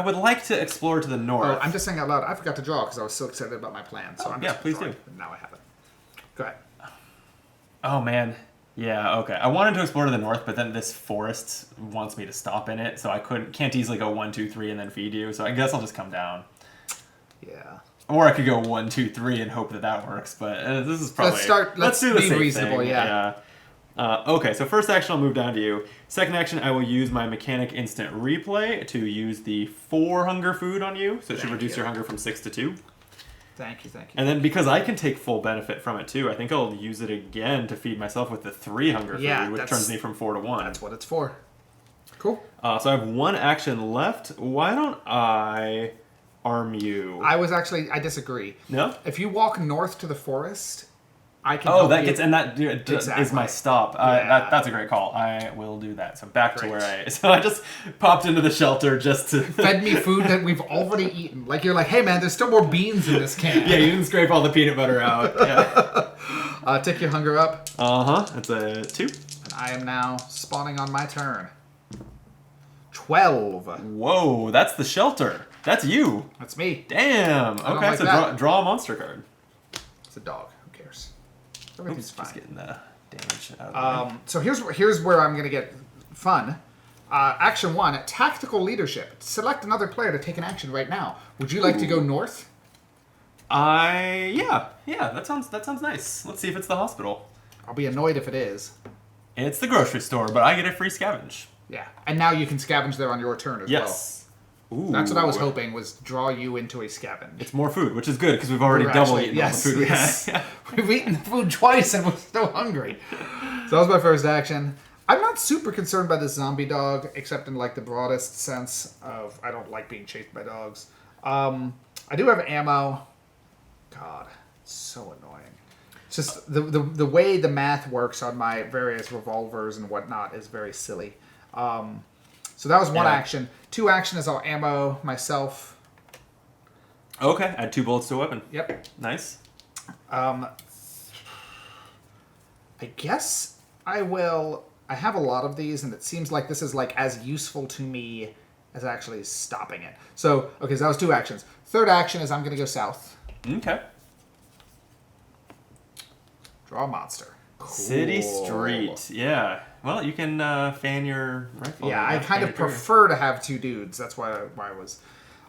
would like to explore to the north. Oh, I'm just saying out loud. I forgot to draw because I was so excited about my plan. So please do. Now I have it. Go ahead. Oh man. Yeah. Okay. I wanted to explore to the north, but then this forest wants me to stop in it, so I can't easily go 1, 2, 3 and then feed you. So I guess I'll just come down. Yeah. Or I could go 1, 2, 3 and hope that works. But this is probably Let's do the same reasonable. Thing. Yeah. Okay, so first action I'll move down to you. Second action I will use my mechanic instant replay to use the 4 hunger food on you. So it should reduce your hunger from 6 to 2. Thank you. And then because I can take full benefit from it too, I think I'll use it again to feed myself with the 3 hunger food, which turns me from 4 to 1. That's what it's for. Cool. So I have 1 action left. Why don't I arm you? I disagree. No? If you walk north to the forest... that is my stop. That's a great call. I will do that. So back to where so I just popped into the shelter just to fed me food that we've already eaten. Like you're like, hey man, there's still more beans in this can. Yeah, you didn't scrape all the peanut butter out. Yeah. Take your hunger up. That's a 2. And I am now spawning on my turn. 12. Whoa, that's the shelter. That's you. That's me. Damn. Okay, so draw a monster card. It's a dog. Who cares? Everything's fine. Just getting the damage out of the way. So here's where I'm going to get fun. Action 1, tactical leadership. Select another player to take an action right now. Would you like to go north? Yeah, that sounds nice. Let's see if it's the hospital. I'll be annoyed if it is. It's the grocery store, but I get a free scavenge. Yeah, and now you can scavenge there on your turn as well. Yes. Ooh. That's what I was hoping, was draw you into a scavenge. It's more food, which is good, because we've already double eaten all the food we had. We've eaten the food twice and we're still hungry. So that was my first action. I'm not super concerned by this zombie dog, except in like the broadest sense of I don't like being chased by dogs. I do have ammo. God, it's so annoying. It's just the way the math works on my various revolvers and whatnot is very silly. So that was one action. 2 action is I'll ammo myself. Okay, add 2 bullets to a weapon. Yep. Nice. I guess I will... I have a lot of these, and it seems like this is like as useful to me as actually stopping it. So, okay, so that was 2 actions. Third action is I'm going to go south. Okay. Draw a monster. Cool. City Street. Yeah. Well, you can fan your rifle. Yeah, I kind of prefer to have 2 dudes. That's why I was...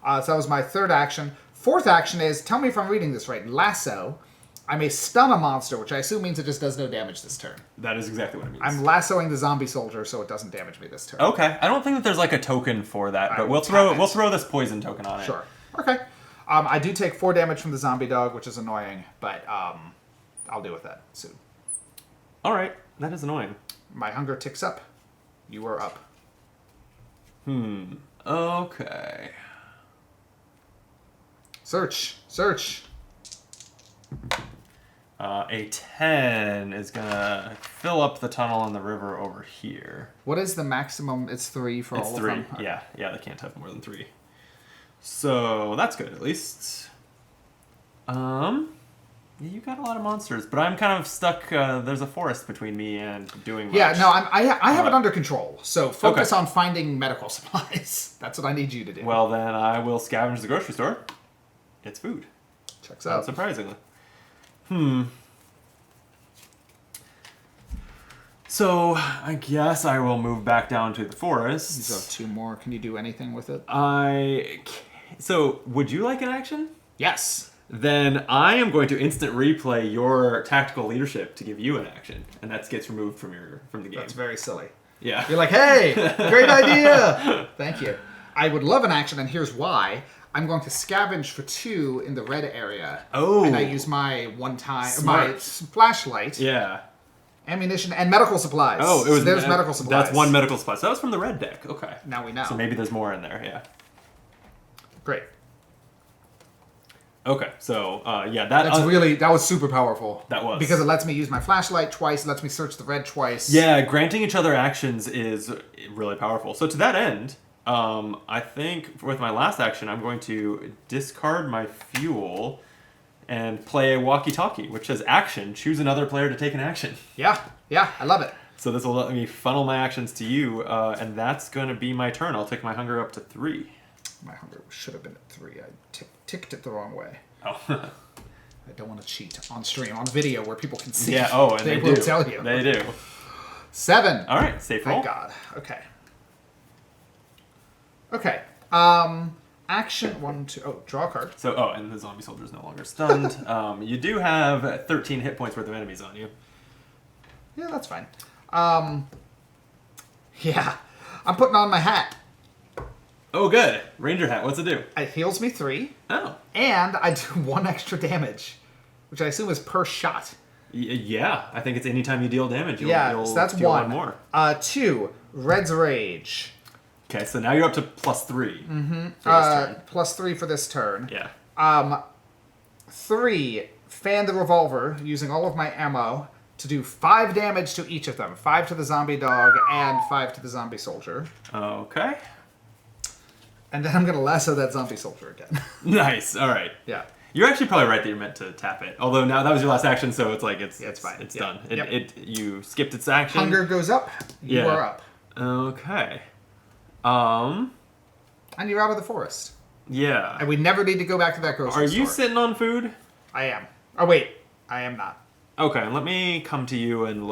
so that was my 3rd action. 4th action is, tell me if I'm reading this right, lasso. I may stun a monster, which I assume means it just does no damage this turn. That is exactly what it means. I'm lassoing the zombie soldier, so it doesn't damage me this turn. Okay. I don't think that there's like a token for that, but we'll throw this poison token on it. Sure. Okay. I do take 4 damage from the zombie dog, which is annoying, but I'll deal with that soon. All right. That is annoying. My hunger ticks up. You are up. Okay. Search. A 10 is gonna fill up the tunnel in the river over here. What is the maximum? It's 3 for all of them? It's 3. Yeah, they can't have more than 3. So that's good, at least. Yeah, you got a lot of monsters, but I'm kind of stuck. There's a forest between me and doing much. Yeah, no, I have it under control. So focus on finding medical supplies. That's what I need you to do. Well, then I will scavenge the grocery store. It's food. Checks out. Surprisingly. So I guess I will move back down to the forest. These are 2 more. Can you do anything with it? So would you like an action? Yes. Then I am going to instant replay your tactical leadership to give you an action, and that gets removed from the game. That's very silly. Yeah. You're like, hey, great idea. Thank you. I would love an action, and here's why. I'm going to scavenge for 2 in the red area. Oh. And I use my my flashlight. Yeah. Ammunition and medical supplies. Oh, it was. So there's medical supplies. That's 1 medical supply. So that was from the red deck. Okay. Now we know. So maybe there's more in there. Yeah. Great. Okay. So yeah, that was super powerful. That was, because it lets me use my flashlight twice. It lets me search the red twice. Yeah, granting each other actions is really powerful. So to that end, I think with my last action, I'm going to discard my fuel and play a walkie-talkie, which says action. Choose another player to take an action. Yeah, I love it. So this will let me funnel my actions to you, and that's going to be my turn. I'll take my hunger up to 3. My hunger should have been at 3. I ticked it the wrong way. Oh. I don't want to cheat on stream, on video, where people can see. Yeah, and they will do. Tell you. They do. 7. All right, safe roll. Thank God. Okay. Action 1, 2. Oh, draw a card. So, and the zombie soldier is no longer stunned. You do have 13 hit points worth of enemies on you. Yeah, that's fine. Yeah. I'm putting on my hat. Oh, good. Ranger hat. What's it do? It heals me 3. Oh. And I do 1 extra damage, which I assume is per shot. Yeah. I think it's anytime you deal damage, you'll so that's deal 1 more. 2. Red's Rage. Okay, so now you're up to +3. Mm-hmm. +3 for this turn. Yeah. 3. Fan the revolver using all of my ammo to do 5 damage to each of them. 5 to the zombie dog and 5 to the zombie soldier. Okay. And then I'm going to lasso that zombie soldier again. Nice. All right. Yeah. You're actually probably right that you're meant to tap it. Although now that was your last action, so it's like it's fine. It's done. You skipped its action. Hunger goes up. You are up. Okay. And you're out of the forest. Yeah. And we never need to go back to that grocery store. Are you sitting on food? I am. Oh wait, I am not. Okay, let me come to you and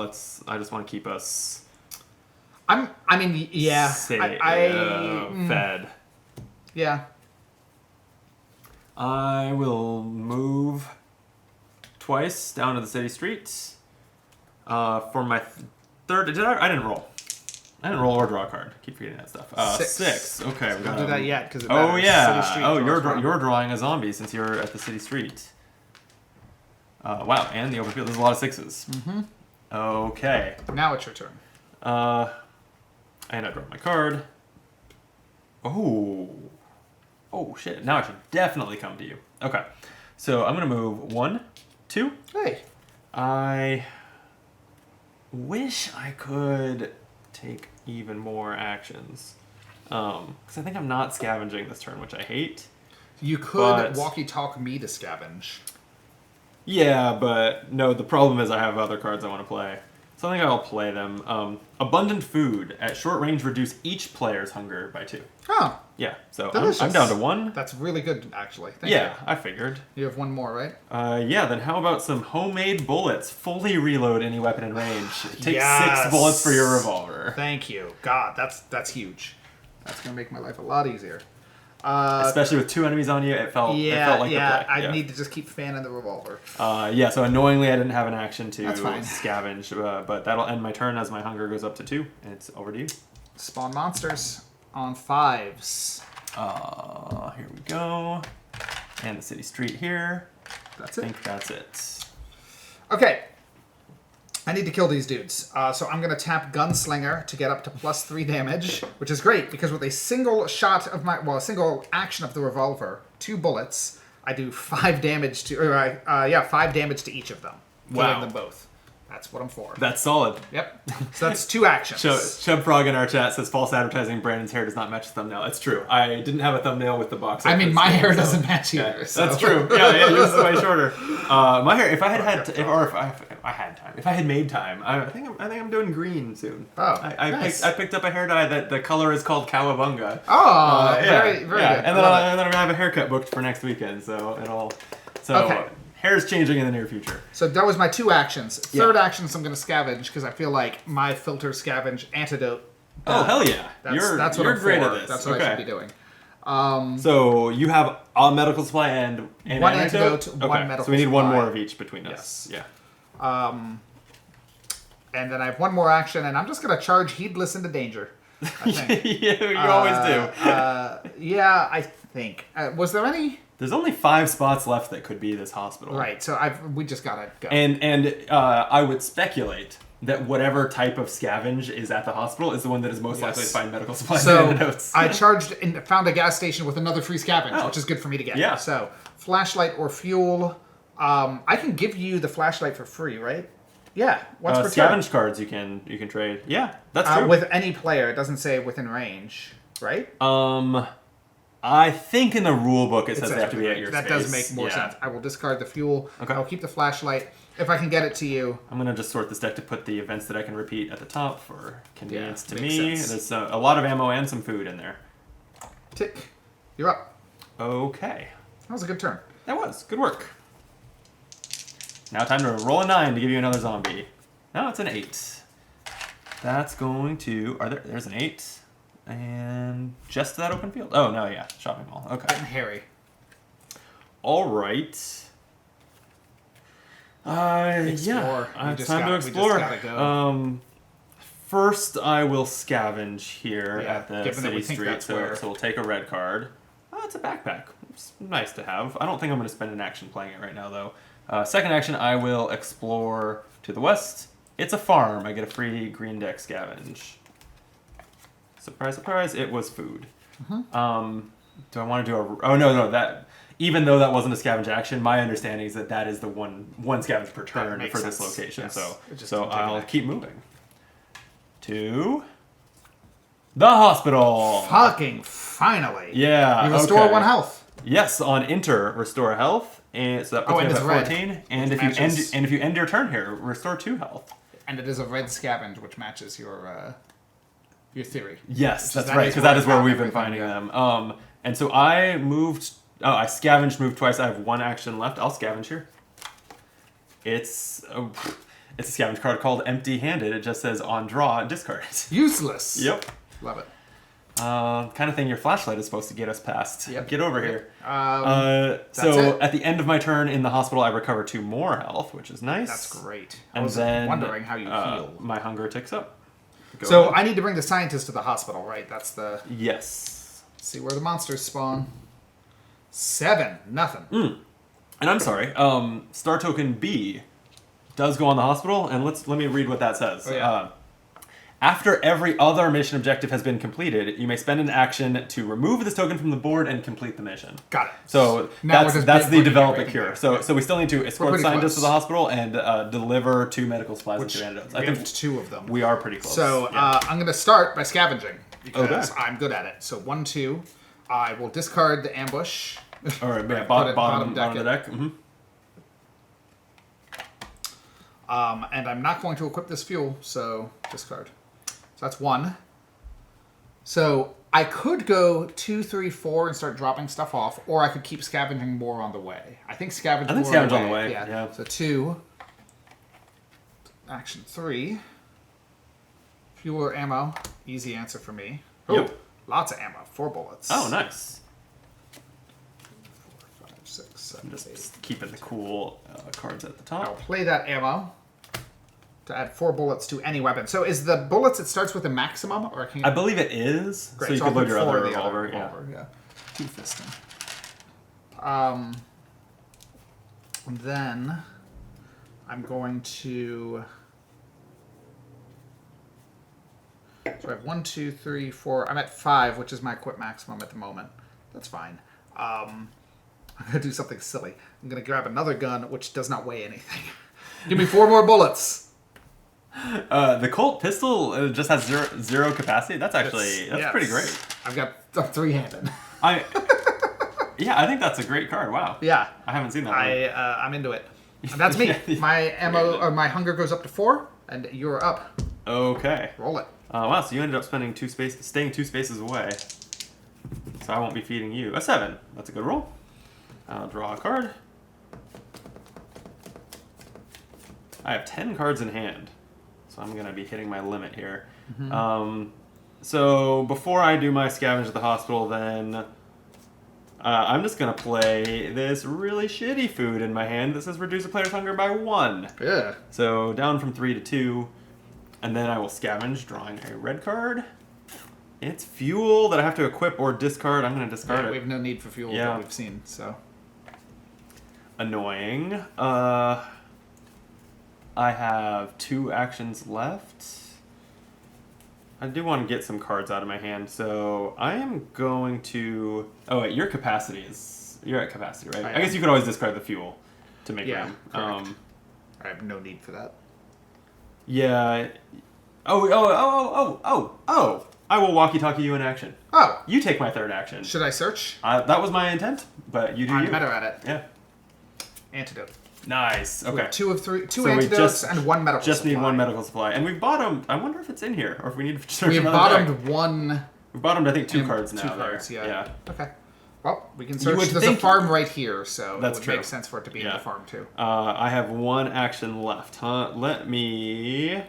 I just want to keep us. Fed. Yeah. I will move twice down to the city streets. For my third, I didn't roll. I didn't roll or draw a card. Keep forgetting that stuff. 6. Okay, we don't do that yet because. Oh yeah. You're drawing a zombie since you're at the city street. Wow, and the open field. There's a lot of 6s. Mm-hmm. Okay. Now it's your turn. And I draw my card. Oh shit! Now I should definitely come to you. Okay, so I'm gonna move 1, 2. Hey. I wish I could take even more actions, because I think I'm not scavenging this turn, which I hate. You could walkie-talk me to scavenge. Yeah, but no. The problem is I have other cards I want to play, So I think I'll play them. Abundant food. At short range, reduce each player's hunger by 2. Oh, Yeah, so delicious. I'm down to 1. That's really good, actually. Thank you. Yeah, I figured. You have one more, right? Yeah, then how about some homemade bullets? Fully reload any weapon in range. Take Yes. 6 bullets for your revolver. Thank you. God, that's huge. That's going to make my life a lot easier. Especially with 2 enemies on you, it felt like the play. I need to just keep fanning the revolver. Yeah, so annoyingly I didn't have an action to That's fine. scavenge, but that'll end my turn as my hunger goes up to 2, and it's over to you. Spawn monsters on 5s. Here we go. And the city street here. That's I it. think that's it. Okay. I need to kill these dudes. So I'm going to tap Gunslinger to get up to +3 damage, which is great because with a single shot of a single action of the revolver, 2 bullets, I do 5 damage to, 5 damage to each of them. Wow. Killing them both. That's what I'm for. That's solid. Yep. So that's 2 actions. Chub Frog in our chat says false advertising. Brandon's hair does not match the thumbnail. It's true. I didn't have a thumbnail with the box. I mean, my hair doesn't match either. Yeah, so. That's true. Yeah, yours is way shorter. My hair. If I if I had made time, I think I'm doing green soon. Oh, nice. I picked up a hair dye that the color is called Cowabunga. Oh, very good. And then I'm gonna have a haircut booked for next weekend, so it'll. Okay. Hair's changing in the near future. So that was my 2 actions. Third action is I'm going to scavenge because I feel like my filter scavenge antidote. Oh hell yeah! That's what you're I'm great for. at this. That's what I should be doing. So you have a medical supply and an one antidote. one medical. So we need one supply. more of each between us. Yes. Yeah. And then I have one more action, and I'm just going to charge heedless into danger. I think. You always do. Yeah, I think. Was there any? There's only 5 spots left that could be this hospital. Right. So we just gotta go. And I would speculate that whatever type of scavenge is at the hospital is the one that is most likely to find medical supplies and antidotes. I charged and found a gas station with another free scavenge, which is good for me to get. Yeah. So flashlight or fuel. I can give you the flashlight for free, right? Yeah. Once per turn. Scavenge cards you can trade. Yeah, that's true. With any player, it doesn't say within range, right? I think in the rule book it says they have to be at your That space. does make more sense. I will discard the fuel. Okay. I'll keep the flashlight. If I can get it to you. I'm going to just sort this deck to put the events that I can repeat at the top for convenience to makes me. sense. There's a lot of ammo and some food in there. Tick. You're up. Okay. That was a good turn. That was. Good work. Now time to roll a 9 to give you another zombie. No, it's an 8. That's going to... There's an 8. And just that open field. Oh, no, yeah. Shopping mall. Okay. Getting hairy. All right. Explore. It's time to explore. We just gotta go. First, I will scavenge here at the given that city we think street. that's So where- we'll take a red card. Oh, it's a backpack. It's nice to have. I don't think I'm going to spend an action playing it right now, though. Second action, I will explore to the west. It's a farm. I get a free green deck scavenge. Surprise, surprise! It was food. Do I want to do a? Oh no, that. Even though that wasn't a scavenge action, my understanding is that is the one scavenge per turn for this location. Yes. So I'll keep moving to the hospital. Fucking finally. Yeah. You restore 1 health. Yes, on enter, restore health, and so that puts me and at it's red. 14. And if you end your turn here, restore 2 health. And it is a red scavenge, which matches your theory. Yes, that's right, because that is where we've been finding them. And so I moved. Oh, I scavenged, moved twice. I have 1 action left. I'll scavenge here. It's a scavenge card called Empty-Handed. It just says on draw, discard it. Useless. Yep. Love it. Kind of thing your flashlight is supposed to get us past. Yep. Get over here. So at the end of my turn in the hospital, I recover 2 more health, which is nice. That's great. And I was then, wondering how you heal. My hunger ticks up. So I need to bring the scientist to the hospital, right? That's the... Yes. See where the monsters spawn. 7. Nothing. And I'm sorry. Star token B does go on the hospital, and let me read what that says. Oh, yeah. After every other mission objective has been completed, you may spend an action to remove this token from the board and complete the mission. Got it. So Now that's the develop a right cure. here. So we still need to escort scientists close. to the hospital and deliver 2 medical supplies and 2 antidotes. We have 2 of them. We are pretty close. So I'm going to start by scavenging because I'm good at it. So 1, 2. I will discard the ambush. Or bottom of the deck. And I'm not going to equip this fuel, so discard. So that's 1. So I could go 2, 3, 4 and start dropping stuff off, or I could keep scavenging more on the way. I think scavenge on the way. Yeah. So 2. Action 3. Fuel or ammo. Easy answer for me. Oh, Yep. lots of ammo. 4 bullets. Oh, nice. 4, 5, 6, 7, I'm just 8. keeping the cool cards at the top. I'll play that ammo to add 4 bullets to any weapon. So is the bullets, it starts with a maximum, or can you... I believe it is. Great. So you So could I'll load put your 4 other in the revolver. yeah. Two-fisting. And then I'm going to... So I have 1, 2, 3, 4. I'm at 5, which is my equip maximum at the moment. That's fine. I'm going to do something silly. I'm going to grab another gun, which does not weigh anything. Give me 4 more bullets. The Colt pistol just has zero capacity. That's actually pretty great. I've got a 3-handed. Yeah, I think that's a great card. Wow. Yeah. I haven't seen that. I'm into it. And that's me. My ammo or my hunger goes up to 4, and you're up. Okay. Roll it. Wow. So you ended up staying 2 spaces away. So I won't be feeding you. A 7. That's a good roll. I'll draw a card. I have 10 cards in hand, so I'm going to be hitting my limit here. Mm-hmm. So before I do my scavenge at the hospital, then I'm just going to play this really shitty food in my hand that says reduce a player's hunger by 1. Yeah. So down from 3 to 2, and then I will scavenge, drawing a red card. It's fuel that I have to equip or discard. I'm going to discard it. We have no need for fuel that we've seen, so... Annoying. I have 2 actions left. I do want to get some cards out of my hand, so I am going to... Oh, wait, your capacity is... You're at capacity, right? I guess you could always discard the fuel to make room. Correct. I have no need for that. Yeah. Oh! I will walkie-talkie you in action. Oh! You take my 3rd action. Should I search? That was my intent, but you do I'm you. better at it. Yeah. Antidote. Nice. Okay. Two antidotes and 1 medical supply. Just need 1 medical supply. And we've bottomed... I wonder if it's in here, or if we need to search We've another bottomed deck. 1... We've bottomed, I think, 2 cards now. 2 cards, there. yeah. Okay. Well, we can You search. would There's a think- farm right here, so That's it would true. make sense for it to be in the farm, too. I have 1 action left, huh? Let me...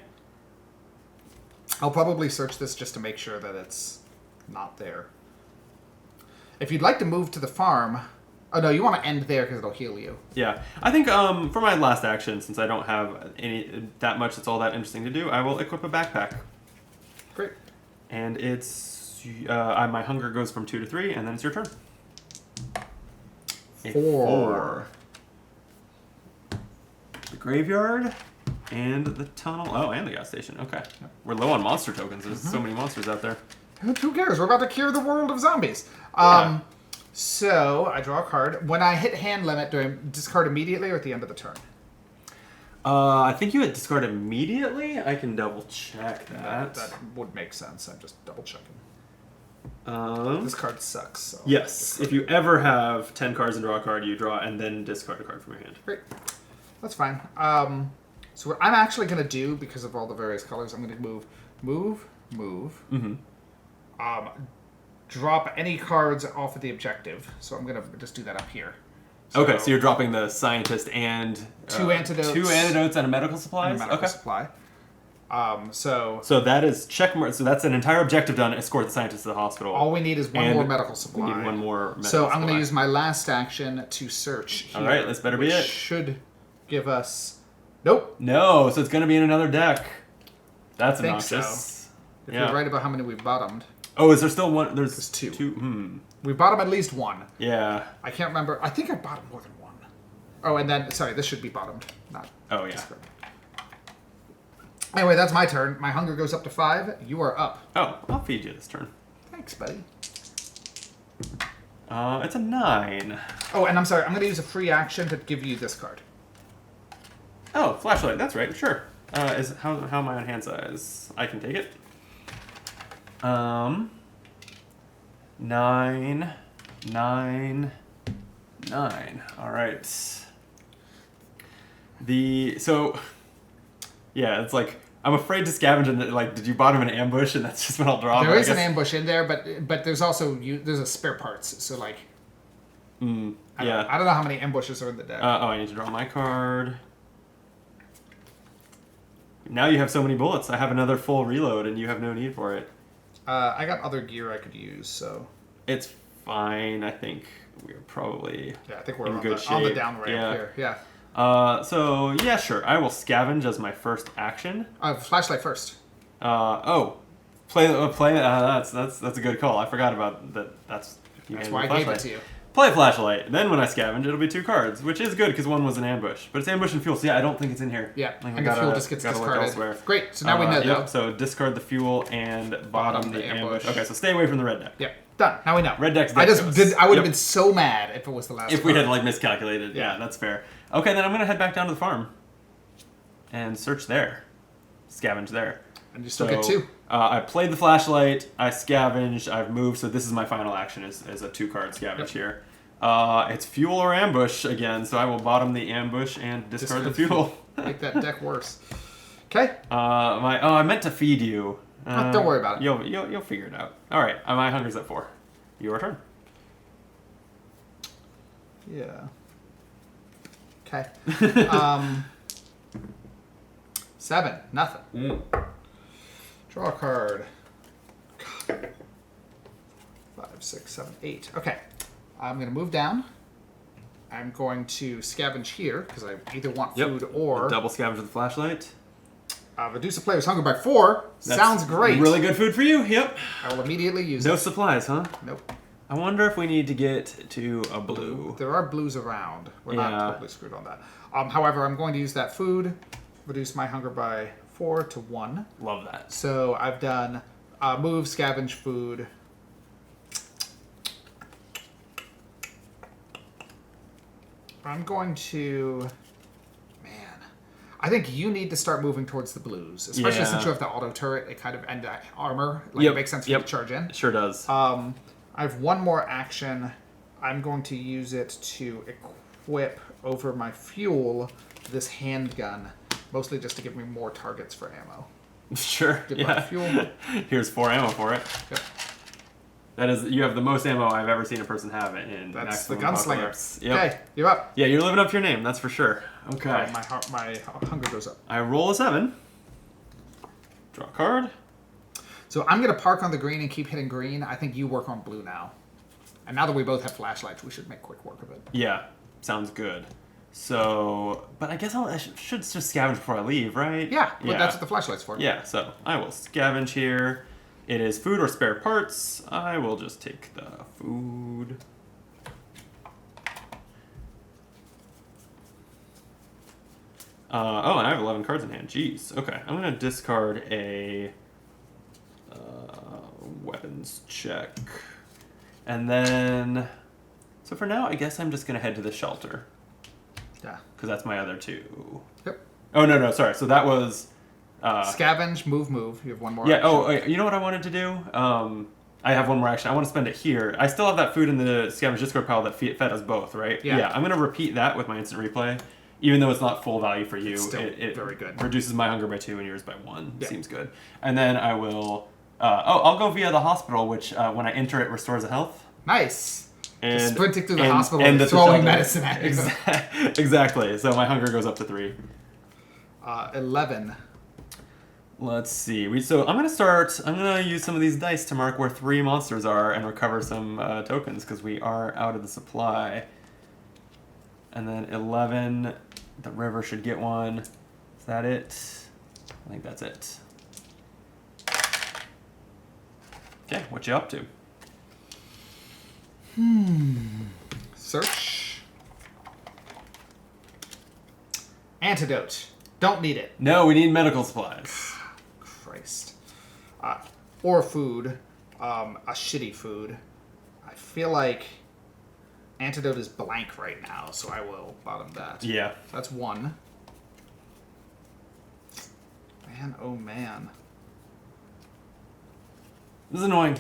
I'll probably search this just to make sure that it's not there. If you'd like to move to the farm... Oh, no, you want to end there because it'll heal you. Yeah. I think for my last action, since I don't have that much that's all that interesting to do, I will equip a backpack. Great. And it's... my hunger goes from 2 to 3, and then it's your turn. 4. The graveyard and the tunnel. Oh, and the gas station. Okay. We're low on monster tokens. There's so many monsters out there. Who cares? We're about to cure the world of zombies. So, I draw a card. When I hit hand limit, do I discard immediately or at the end of the turn? I think you hit discard immediately. I can double check that. That would make sense. I'm just double checking. Um, This card sucks. So yes. If you ever have 10 cards and draw a card, you draw and then discard a card from your hand. Great. That's fine. So what I'm actually going to do, because of all the various colors, I'm going to move. Mm-hmm. Drop any cards off of the objective. So I'm going to just do that up here. Okay, so you're dropping the scientist and 2 antidotes. 2 antidotes and a medical supply. And a medical supply. So that is checkmark. So that's an entire objective done. Escort the scientist to the hospital. All we need is 1 And more medical supply. We need 1 more medical So I'm going to supply. use my last action to search here. All right, this better be which it. Should give us... Nope. No, so it's going to be in another deck. That's think obnoxious. If you're right about how many we've bottomed. Oh, is there still one? There's 2. We've bottomed at least 1. Yeah. I can't remember. I think I bottomed more than 1. Oh, and then, sorry, this should be bottomed. Not. Oh, yeah. Anyway, that's my turn. My hunger goes up to 5. You are up. Oh, I'll feed you this turn. Thanks, buddy. It's a 9. Oh, and I'm sorry. I'm going to use a free action to give you this card. Oh, flashlight. That's right. Sure. How am I on hand size? I can take it. 9, 9, 9. All right. So Yeah, it's like I'm afraid to scavenge and like, did you bottom an ambush and that's just what I'll draw? There is an ambush in there, but there's also there's a spare parts. So like, I don't know how many ambushes are in the deck. I need to draw my card. Now you have so many bullets. I have another full reload, and you have no need for it. I got other gear I could use, so it's fine. I think we're probably I think we're in on good the, shape. on the down ramp here. Yeah. So yeah, sure. I will scavenge as my first action. Flashlight first. Play. That's a good call. I forgot about that. That's why I gave it to you. Play a flashlight. Then when I scavenge, it'll be 2 cards, which is good because one was an ambush. But it's ambush and fuel, so yeah, I don't think it's in here. Yeah, and the fuel just gets discarded. Great. So now we know though. So discard the fuel and bottom the ambush. Okay, so stay away from the red deck. Yep. Done. Now we know. Red deck's I would have been so mad if it was the last. If we had like miscalculated. Yeah, that's fair. Okay, then I'm gonna head back down to the farm and search there, scavenge there. And you still get 2. I played the flashlight. I scavenged. I've moved. So this is my final action. Is a 2-card scavenge here. It's fuel or ambush again. So I will bottom the ambush and discard the fuel. Make that deck worse. Okay. I meant to feed you. Don't worry about it. You'll figure it out. All right. My hunger's at 4. Your turn. Yeah. Okay. 7. Nothing. Draw a card. 5, 6, 7, 8. Okay. I'm going to move down. I'm going to scavenge here because I either want food or... Double scavenge with the flashlight. Reduce a player's hunger by 4. That's sounds great. Really good food for you. Yep. I will immediately use it. No supplies, huh? Nope. I wonder if we need to get to a blue. There are blues around. We're not totally screwed on that. However, I'm going to use that food. Reduce my hunger by 4 to 1. Love that. So I've done move, scavenge, food. I'm going to... I think you need to start moving towards the blues, especially since you have the auto turret. It kind of and armor. It makes sense for you to charge in. It sure does. I have one more action. I'm going to use it to equip over my fuel this handgun, mostly just to give me more targets for ammo. Sure. Fuel. Here's 4 ammo for it. Yep. That is, you have the most ammo I've ever seen a person have in. That's the gunslinger. Yep. Okay, you're up. Yeah, you're living up to your name. That's for sure. Okay. My hunger goes up. I roll a 7. Draw a card. So I'm gonna park on the green and keep hitting green. I think you work on blue now. And now that we both have flashlights, we should make quick work of it. Yeah, sounds good. So, but I guess I should just scavenge before I leave, right? Yeah, but that's what the flashlight's for. Yeah, so I will scavenge here. It is food or spare parts. I will just take the food. And I have 11 cards in hand. Jeez. Okay, I'm going to discard a weapons check. And then... So for now, I guess I'm just going to head to the shelter. Yeah. Because that's my other 2. Yep. Oh, no, sorry. So that was... Scavenge, move. You have one more Yeah, action. You know what I wanted to do? I have one more action. I want to spend it here. I still have that food in the scavenge discard pile that fed us both, right? Yeah. I'm going to repeat that with my instant replay. Even though it's not full value for you, it very good. Reduces my hunger by 2 and yours by 1. Yeah. Seems good. And then I will... I'll go via the hospital, which when I enter it restores a health. Nice. And, just sprinting through the hospital and throwing throwing medicine at you. Exactly. So my hunger goes up to 3. 11. Let's see. So I'm gonna use some of these dice to mark where 3 monsters are and recover some tokens because we are out of the supply. And then 11, the river should get 1. Is that it? I think that's it. Okay, what you up to? Search. Antidote. Don't need it. No, we need medical supplies. Christ. Or food. A shitty food. I feel like antidote is blank right now, so I will bottom that. Yeah. That's 1. Man, oh man. This is annoying.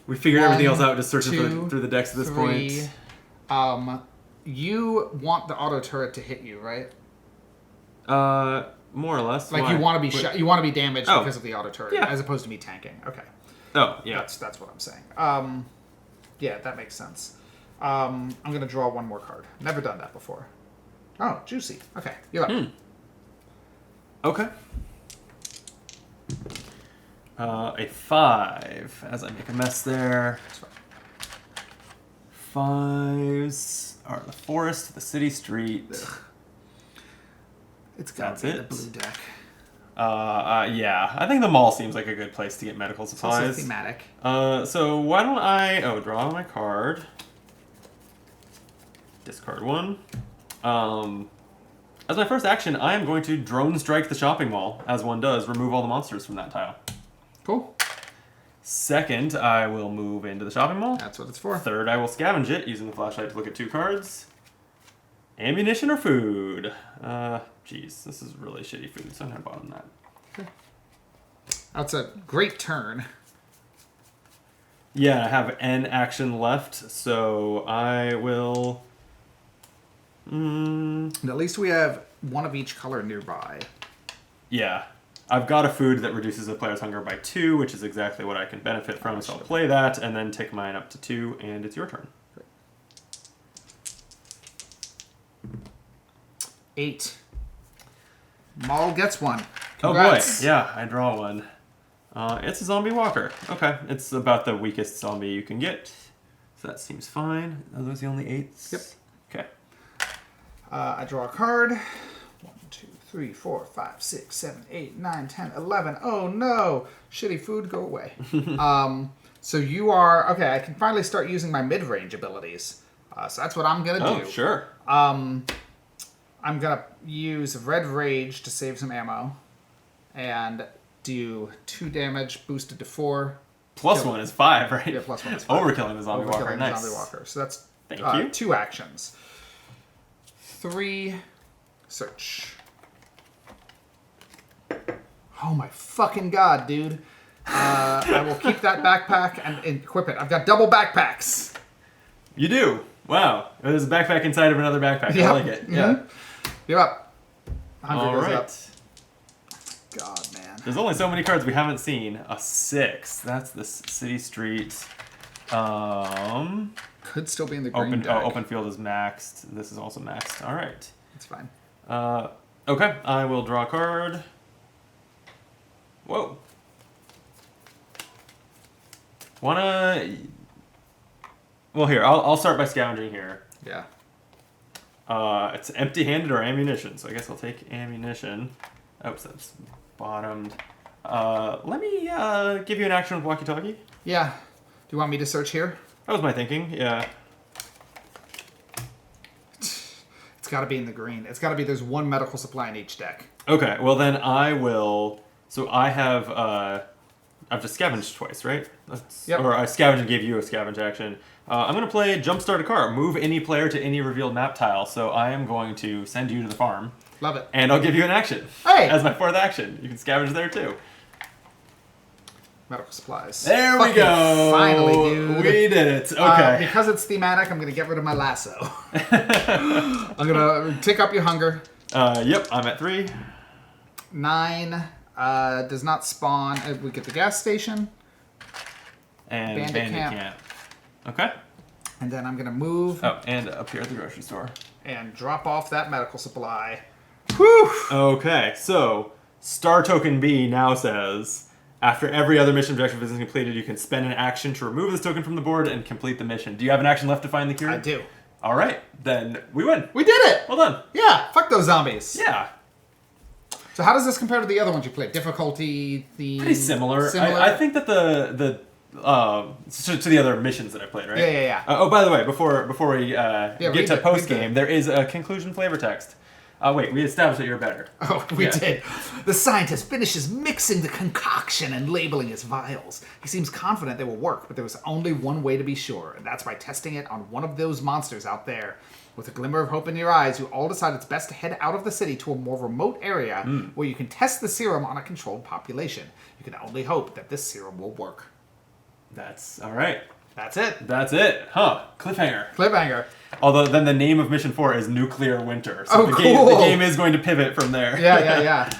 We figured everything else out just searching through the decks at this 3. point. You want the auto turret to hit you, right? More or less. Like Why? you want to be you want to be damaged because of the auto turret, Yeah. as opposed to me tanking. Okay. Oh, yeah. That's what I'm saying. Yeah, that makes sense. I'm gonna draw one more card. Never done that before. Oh, juicy. Okay, you're up. Okay. A 5, as I make a mess there. 5s are the forest, the city street. Ugh. It's got to be the blue deck. Yeah, I think the mall seems like a good place to get medical supplies. It's also thematic. So why don't I... Oh, draw my card. Discard 1. As my first action, I am going to drone strike the shopping mall, as one does. Remove all the monsters from that tile. Cool. Second, I will move into the shopping mall. That's what it's for. Third, I will scavenge it, using the flashlight to look at 2 cards. Ammunition or food? Jeez, this is really shitty food, so I'm going to bottom that. Okay. That's a great turn. Yeah, I have an action left, so I will... And at least we have one of each color nearby. Yeah. I've got a food that reduces a player's hunger by 2, which is exactly what I can benefit from, so I'll play that, and then take mine up to 2, and it's your turn. 8. Maul gets one. Oh Congrats. boy, yeah, I draw one. It's a zombie walker. Okay, it's about the weakest zombie you can get, so that seems fine. Are those the only 8s? Yep. Okay. I draw a card. 1, 2, 3, 4, 5, 6, 7, 8, 9, 10, 11. Oh no! Shitty food, go away. So you are... Okay, I can finally start using my mid-range abilities. So that's what I'm going to do. Oh, sure. I'm going to use Red Rage to save some ammo. And do 2 damage, boosted to 4. Plus 1 is 5, right? Yeah, plus 1 is 5. Overkilling the zombie walker. Overkilling the Nice. zombie walker. So that's Thank you. 2 actions. 3, search. Oh my fucking god, dude. I will keep that backpack and equip it. I've got double backpacks. You do? Wow. There's a backpack inside of another backpack. Yep. I like it. Yeah. You're up. 100 All goes right. up. God, man. There's only so many cards we haven't seen. A 6. That's the city street. Could still be in the green deck. Open field is maxed. This is also maxed. All right. It's fine. Okay. I will draw a card. Whoa. Wanna... Well, here. I'll start by scavenging here. Yeah. It's empty-handed or ammunition, so I guess I'll take ammunition. Oops, that's bottomed. Let me give you an action with walkie-talkie. Yeah. Do you want me to search here? That was my thinking, yeah. It's got to be in the green. It's got to be there's 1 medical supply in each deck. Okay, well then I will... So I have... I've just scavenged twice, right? Yep. Or I scavenged and gave you a scavenge action. I'm going to play Jumpstart a Car. Move any player to any revealed map tile. So I am going to send you to the farm. Love it. And I'll give you an action. Hey! As my 4th action. You can scavenge there too. Medical supplies. There we go. Finally, dude. We did it. Okay. Because it's thematic, I'm going to get rid of my lasso. I'm going to take up your hunger. Yep, I'm at 3. 9 does not spawn. We get the gas station. And Bandit Bandit Camp. Okay. And then I'm going to move Oh, and up here at the grocery store. and drop off that medical supply. Whew! Okay, so Star Token B now says, after every other mission objective is completed, you can spend an action to remove this token from the board and complete the mission. Do you have an action left to find the cure? I do. All right, then we win. We did it! Well done. Yeah, fuck those zombies. Yeah, So how does this compare to the other ones you played? Difficulty, theme? pretty similar. Similar? I think that the to the other missions that I played, right? Yeah. Oh, by the way, before we read get to it, post read game, it. there is a conclusion flavor text. Wait, we established that you're better. Oh, we Yeah. did. The scientist finishes mixing the concoction and labeling its vials. He seems confident they will work, but there was only one way to be sure, and that's by testing it on one of those monsters out there. With a glimmer of hope in your eyes, you all decide it's best to head out of the city to a more remote area where you can test the serum on a controlled population. You can only hope that this serum will work. That's all right. That's it. That's it. Huh. Cliffhanger. Although then the name of Mission 4 is Nuclear Winter. So the game is going to pivot from there. Yeah.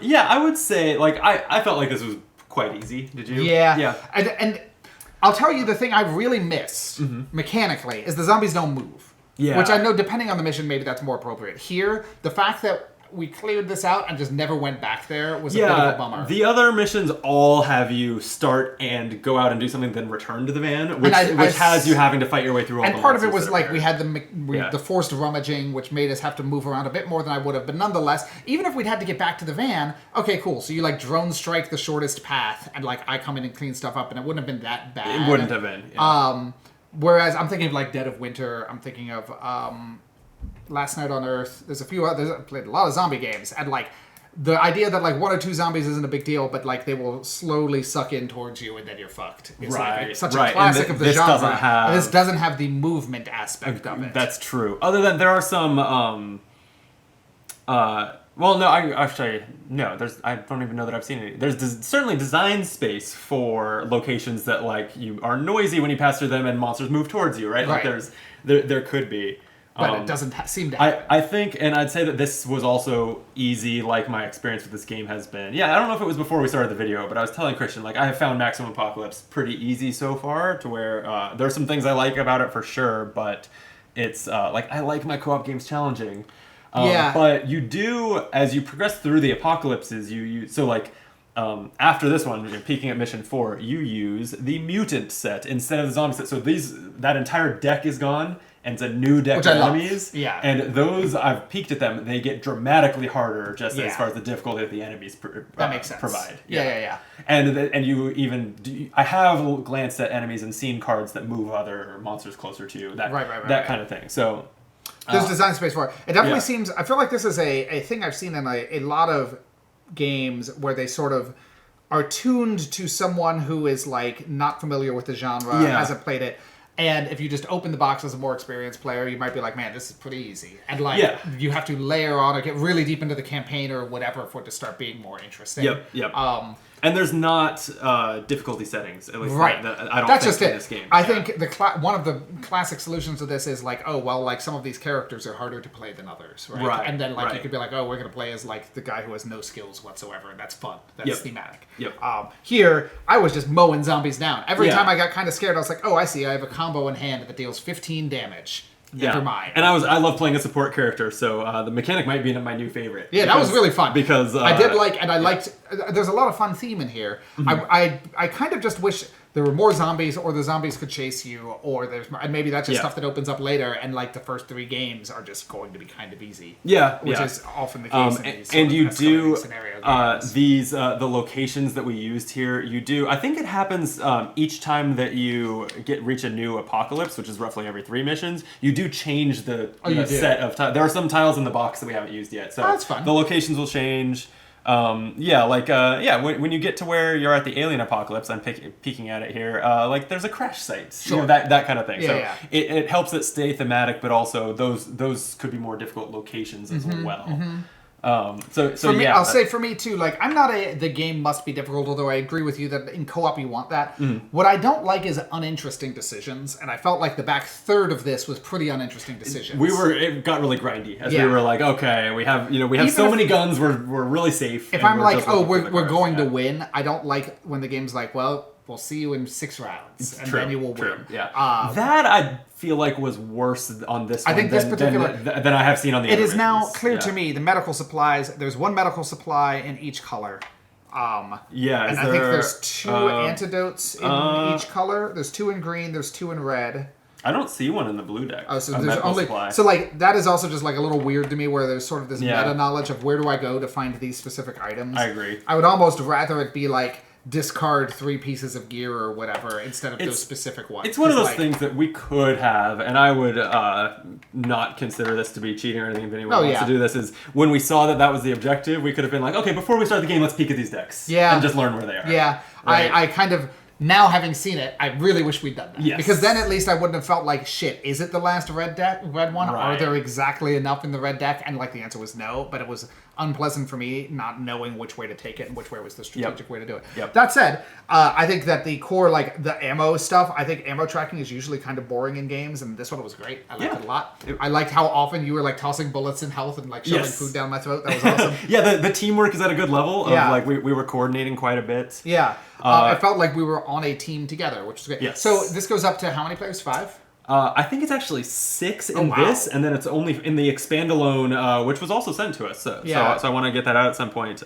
Yeah, I would say, like, I felt like this was quite easy. Did you? Yeah. And I'll tell you, the thing I really miss, mechanically, is the zombies don't move. Yeah. Which I know, depending on the mission, maybe that's more appropriate. Here, the fact that we cleared this out and just never went back there was a bit of a bummer. The other missions all have you start and go out and do something, then return to the van, which has you having to fight your way through all the monsters. And part of it was like we had the forced rummaging, which made us have to move around a bit more than I would have. But nonetheless, even if we'd had to get back to the van, okay, cool. So you like drone strike the shortest path, and like I come in and clean stuff up, and it wouldn't have been that bad. It wouldn't have been. Yeah. Whereas I'm thinking of like Dead of Winter. I'm thinking of Last Night on Earth. There's a few others. I've played a lot of zombie games, and like the idea that like 1 or 2 zombies isn't a big deal, but like they will slowly suck in towards you, and then you're fucked. It's like such a classic of the genre. This doesn't have the movement aspect of it. That's true. Other than there are some. Well, no, I don't even know that I've seen any. There's certainly design space for locations that like you are noisy when you pass through them, and monsters move towards you, right? Like there could be. But it doesn't seem to happen. I think, and I'd say that this was also easy, like my experience with this game has been. Yeah, I don't know if it was before we started the video, but I was telling Christian, like, I have found Maximum Apocalypse pretty easy so far, to where there are some things I like about it for sure, but it's, like, I like my co-op games challenging. But you do, as you progress through the apocalypses, after this one, peeking at Mission 4, you use the mutant set instead of the zombie set. So that entire deck is gone, and it's a new deck of enemies. Yeah. And those, I've peeked at them, they get dramatically harder just as far as the difficulty that the enemies that makes sense. Provide. Yeah. And you even, I have glanced at enemies and seen cards that move other monsters closer to you. That kind of thing. So there's design space for it. It definitely seems, I feel like this is a thing I've seen in a lot of games where they sort of are tuned to someone who is like not familiar with the genre, hasn't played it, and if you just open the box as a more experienced player, you might be like, man, this is pretty easy, and like you have to layer on or get really deep into the campaign or whatever for it to start being more interesting. Yep. And there's not difficulty settings, at least I don't That's think just in it. this game. I think one of the classic solutions to this is like, oh, well, like some of these characters are harder to play than others, right? And then like you could be like, oh, we're going to play as like the guy who has no skills whatsoever, and that's fun. That's thematic. Here, I was just mowing zombies down. Every time I got kind of scared, I was like, oh, I see, I have a combo in hand that deals 15 damage. Never mind. And I love playing a support character, so the mechanic might be my new favorite. Yeah, that was really fun. Because I did like, and I liked, there's a lot of fun theme in here. Mm-hmm. I kind of just wish there were more zombies, or the zombies could chase you, or there's more, and maybe that's just stuff that opens up later, and like the first 3 games are just going to be kind of easy. Which is often the case in these and you do scenario games. these the locations that we used here. You do. I think it happens each time that you reach a new apocalypse, which is roughly every 3 missions. You do change the set of tiles. There are some tiles in the box that we haven't used yet, so that's fun. The locations will change. When you get to where you're at the alien apocalypse, I'm peeking at it here, like there's a crash site, that kind of thing. It helps it stay thematic, but also those could be more difficult locations as well. Mm-hmm. I'll say for me too, like I'm not the game must be difficult, although I agree with you that in co-op you want that. What I don't like is uninteresting decisions, and I felt like the back third of this was pretty uninteresting decisions. It got really grindy as we were like, okay, we have so many guns, we're really safe. If I'm like, oh, we're going to win, I don't like when the game's like, well, we'll see you in 6 rounds, and then you will win. Yeah, that I feel like was worse on this one. I think this particular than I have seen on the other It is now clear to me, the medical supplies, there's 1 medical supply in each color. And I think there's 2 antidotes in each color. There's 2 in green, there's 2 in red. I don't see one in the blue deck. Oh, so there's only supply. So like that is also just like a little weird to me, where there's sort of this meta knowledge of where do I go to find these specific items. I agree. I would almost rather it be like discard 3 pieces of gear or whatever instead of those specific ones. It's one of those things that we could have, and I would not consider this to be cheating or anything if anyone wants to do this, is when we saw that was the objective, we could have been like, okay, before we start the game, let's peek at these decks. And just learn where they are. Yeah. Right? I kind of, now having seen it, I really wish we'd done that. Yes. Because then at least I wouldn't have felt like, shit, is it the last red one? Right. Are there exactly enough in the red deck? And like the answer was no, but it was unpleasant for me not knowing which way to take it and which way was the strategic way to do it. Yep. That said, I think that the core, like the ammo stuff, I think ammo tracking is usually kind of boring in games, and this one was great. I liked it a lot. I liked how often you were like tossing bullets in health and like shoving food down my throat. That was awesome. Yeah, the teamwork is at a good level. Of, like we were coordinating quite a bit. Yeah. I felt like we were on a team together, which is great. Yes. So this goes up to how many players? 5? I think it's actually 6 in this, and then it's only in the expand alone, which was also sent to us. So I want to get that out at some point.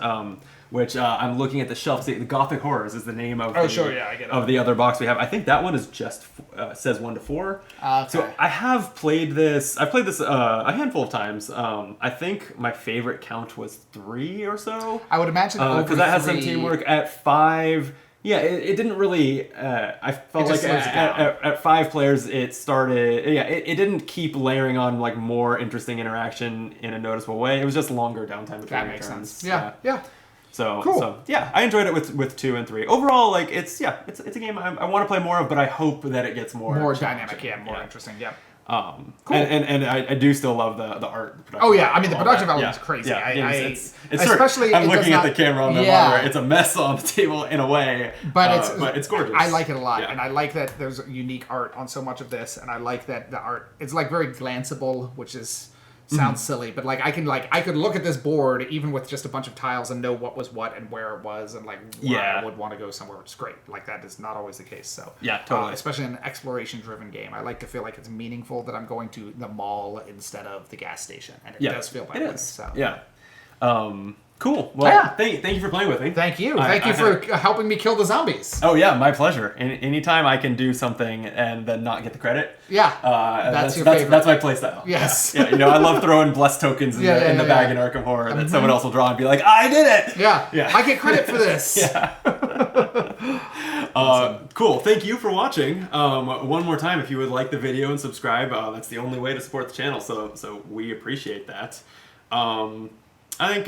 Which I'm looking at the shelf. See, the Gothic Horrors is the name of of the other box we have. I think that one is just says 1 to 4. Okay. So I have played this. I played this a handful of times. I think my favorite count was 3 or so. I would imagine because that has some teamwork. At 5. Yeah, it didn't really. I felt like at 5 players, it started. Yeah, it didn't keep layering on like more interesting interaction in a noticeable way. It was just longer downtime between that makes turns. sense. Yeah. So cool. So yeah, I enjoyed it with 2 and 3. Overall, like it's a game I want to play more of, but I hope that it gets more dynamic, more interesting. Yeah. Cool. And I do still love the art. Oh yeah, I mean the production value is crazy. Yeah, it's especially I'm looking at the camera on the monitor. It's a mess on the table in a way, but it's gorgeous. I like it a lot, and I like that there's unique art on so much of this, and I like that the art it's like very glanceable, which is sounds silly, but like I could look at this board even with just a bunch of tiles and know what was what and where it was and like where I would want to go somewhere, which is great. Like that is not always the case. So yeah, totally. Especially in an exploration-driven game, I like to feel like it's meaningful that I'm going to the mall instead of the gas station, and it does feel that way. So yeah. Cool. Well, thank you for playing with me. Thank you. Thank you for helping me kill the zombies. Oh, yeah, my pleasure. Anytime I can do something and then not get the credit. Yeah. That's your favorite. That's my playstyle. Yes. Yeah, I love throwing blessed tokens in the bag in Arkham Horror that someone else will draw and be like, I did it! Yeah. I get credit for this. Yeah. Awesome. Cool. Thank you for watching. One more time, if you would like the video and subscribe, that's the only way to support the channel, so we appreciate that. I think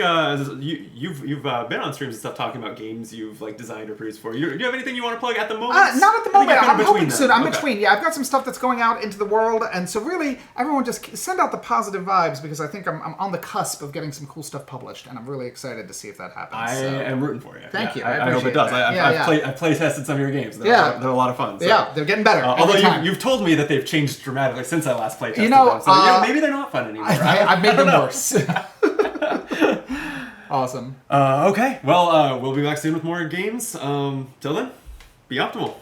you've been on streams and stuff talking about games you've like designed or produced for. Do you have anything you want to plug at the moment? Not at the moment. I'm hoping soon. I'm okay. between. Yeah, I've got some stuff that's going out into the world, and so really, everyone just send out the positive vibes because I think I'm on the cusp of getting some cool stuff published, and I'm really excited to see if that happens. I am rooting for you. Thank you. I hope it does. I've play tested some of your games. They're a lot of fun. So. Yeah, they're getting better. Although you've told me that they've changed dramatically since I last played tested them. So maybe they're not fun anymore. I've made them worse. Awesome. Okay. Well, we'll be back soon with more games. Till then, be optimal.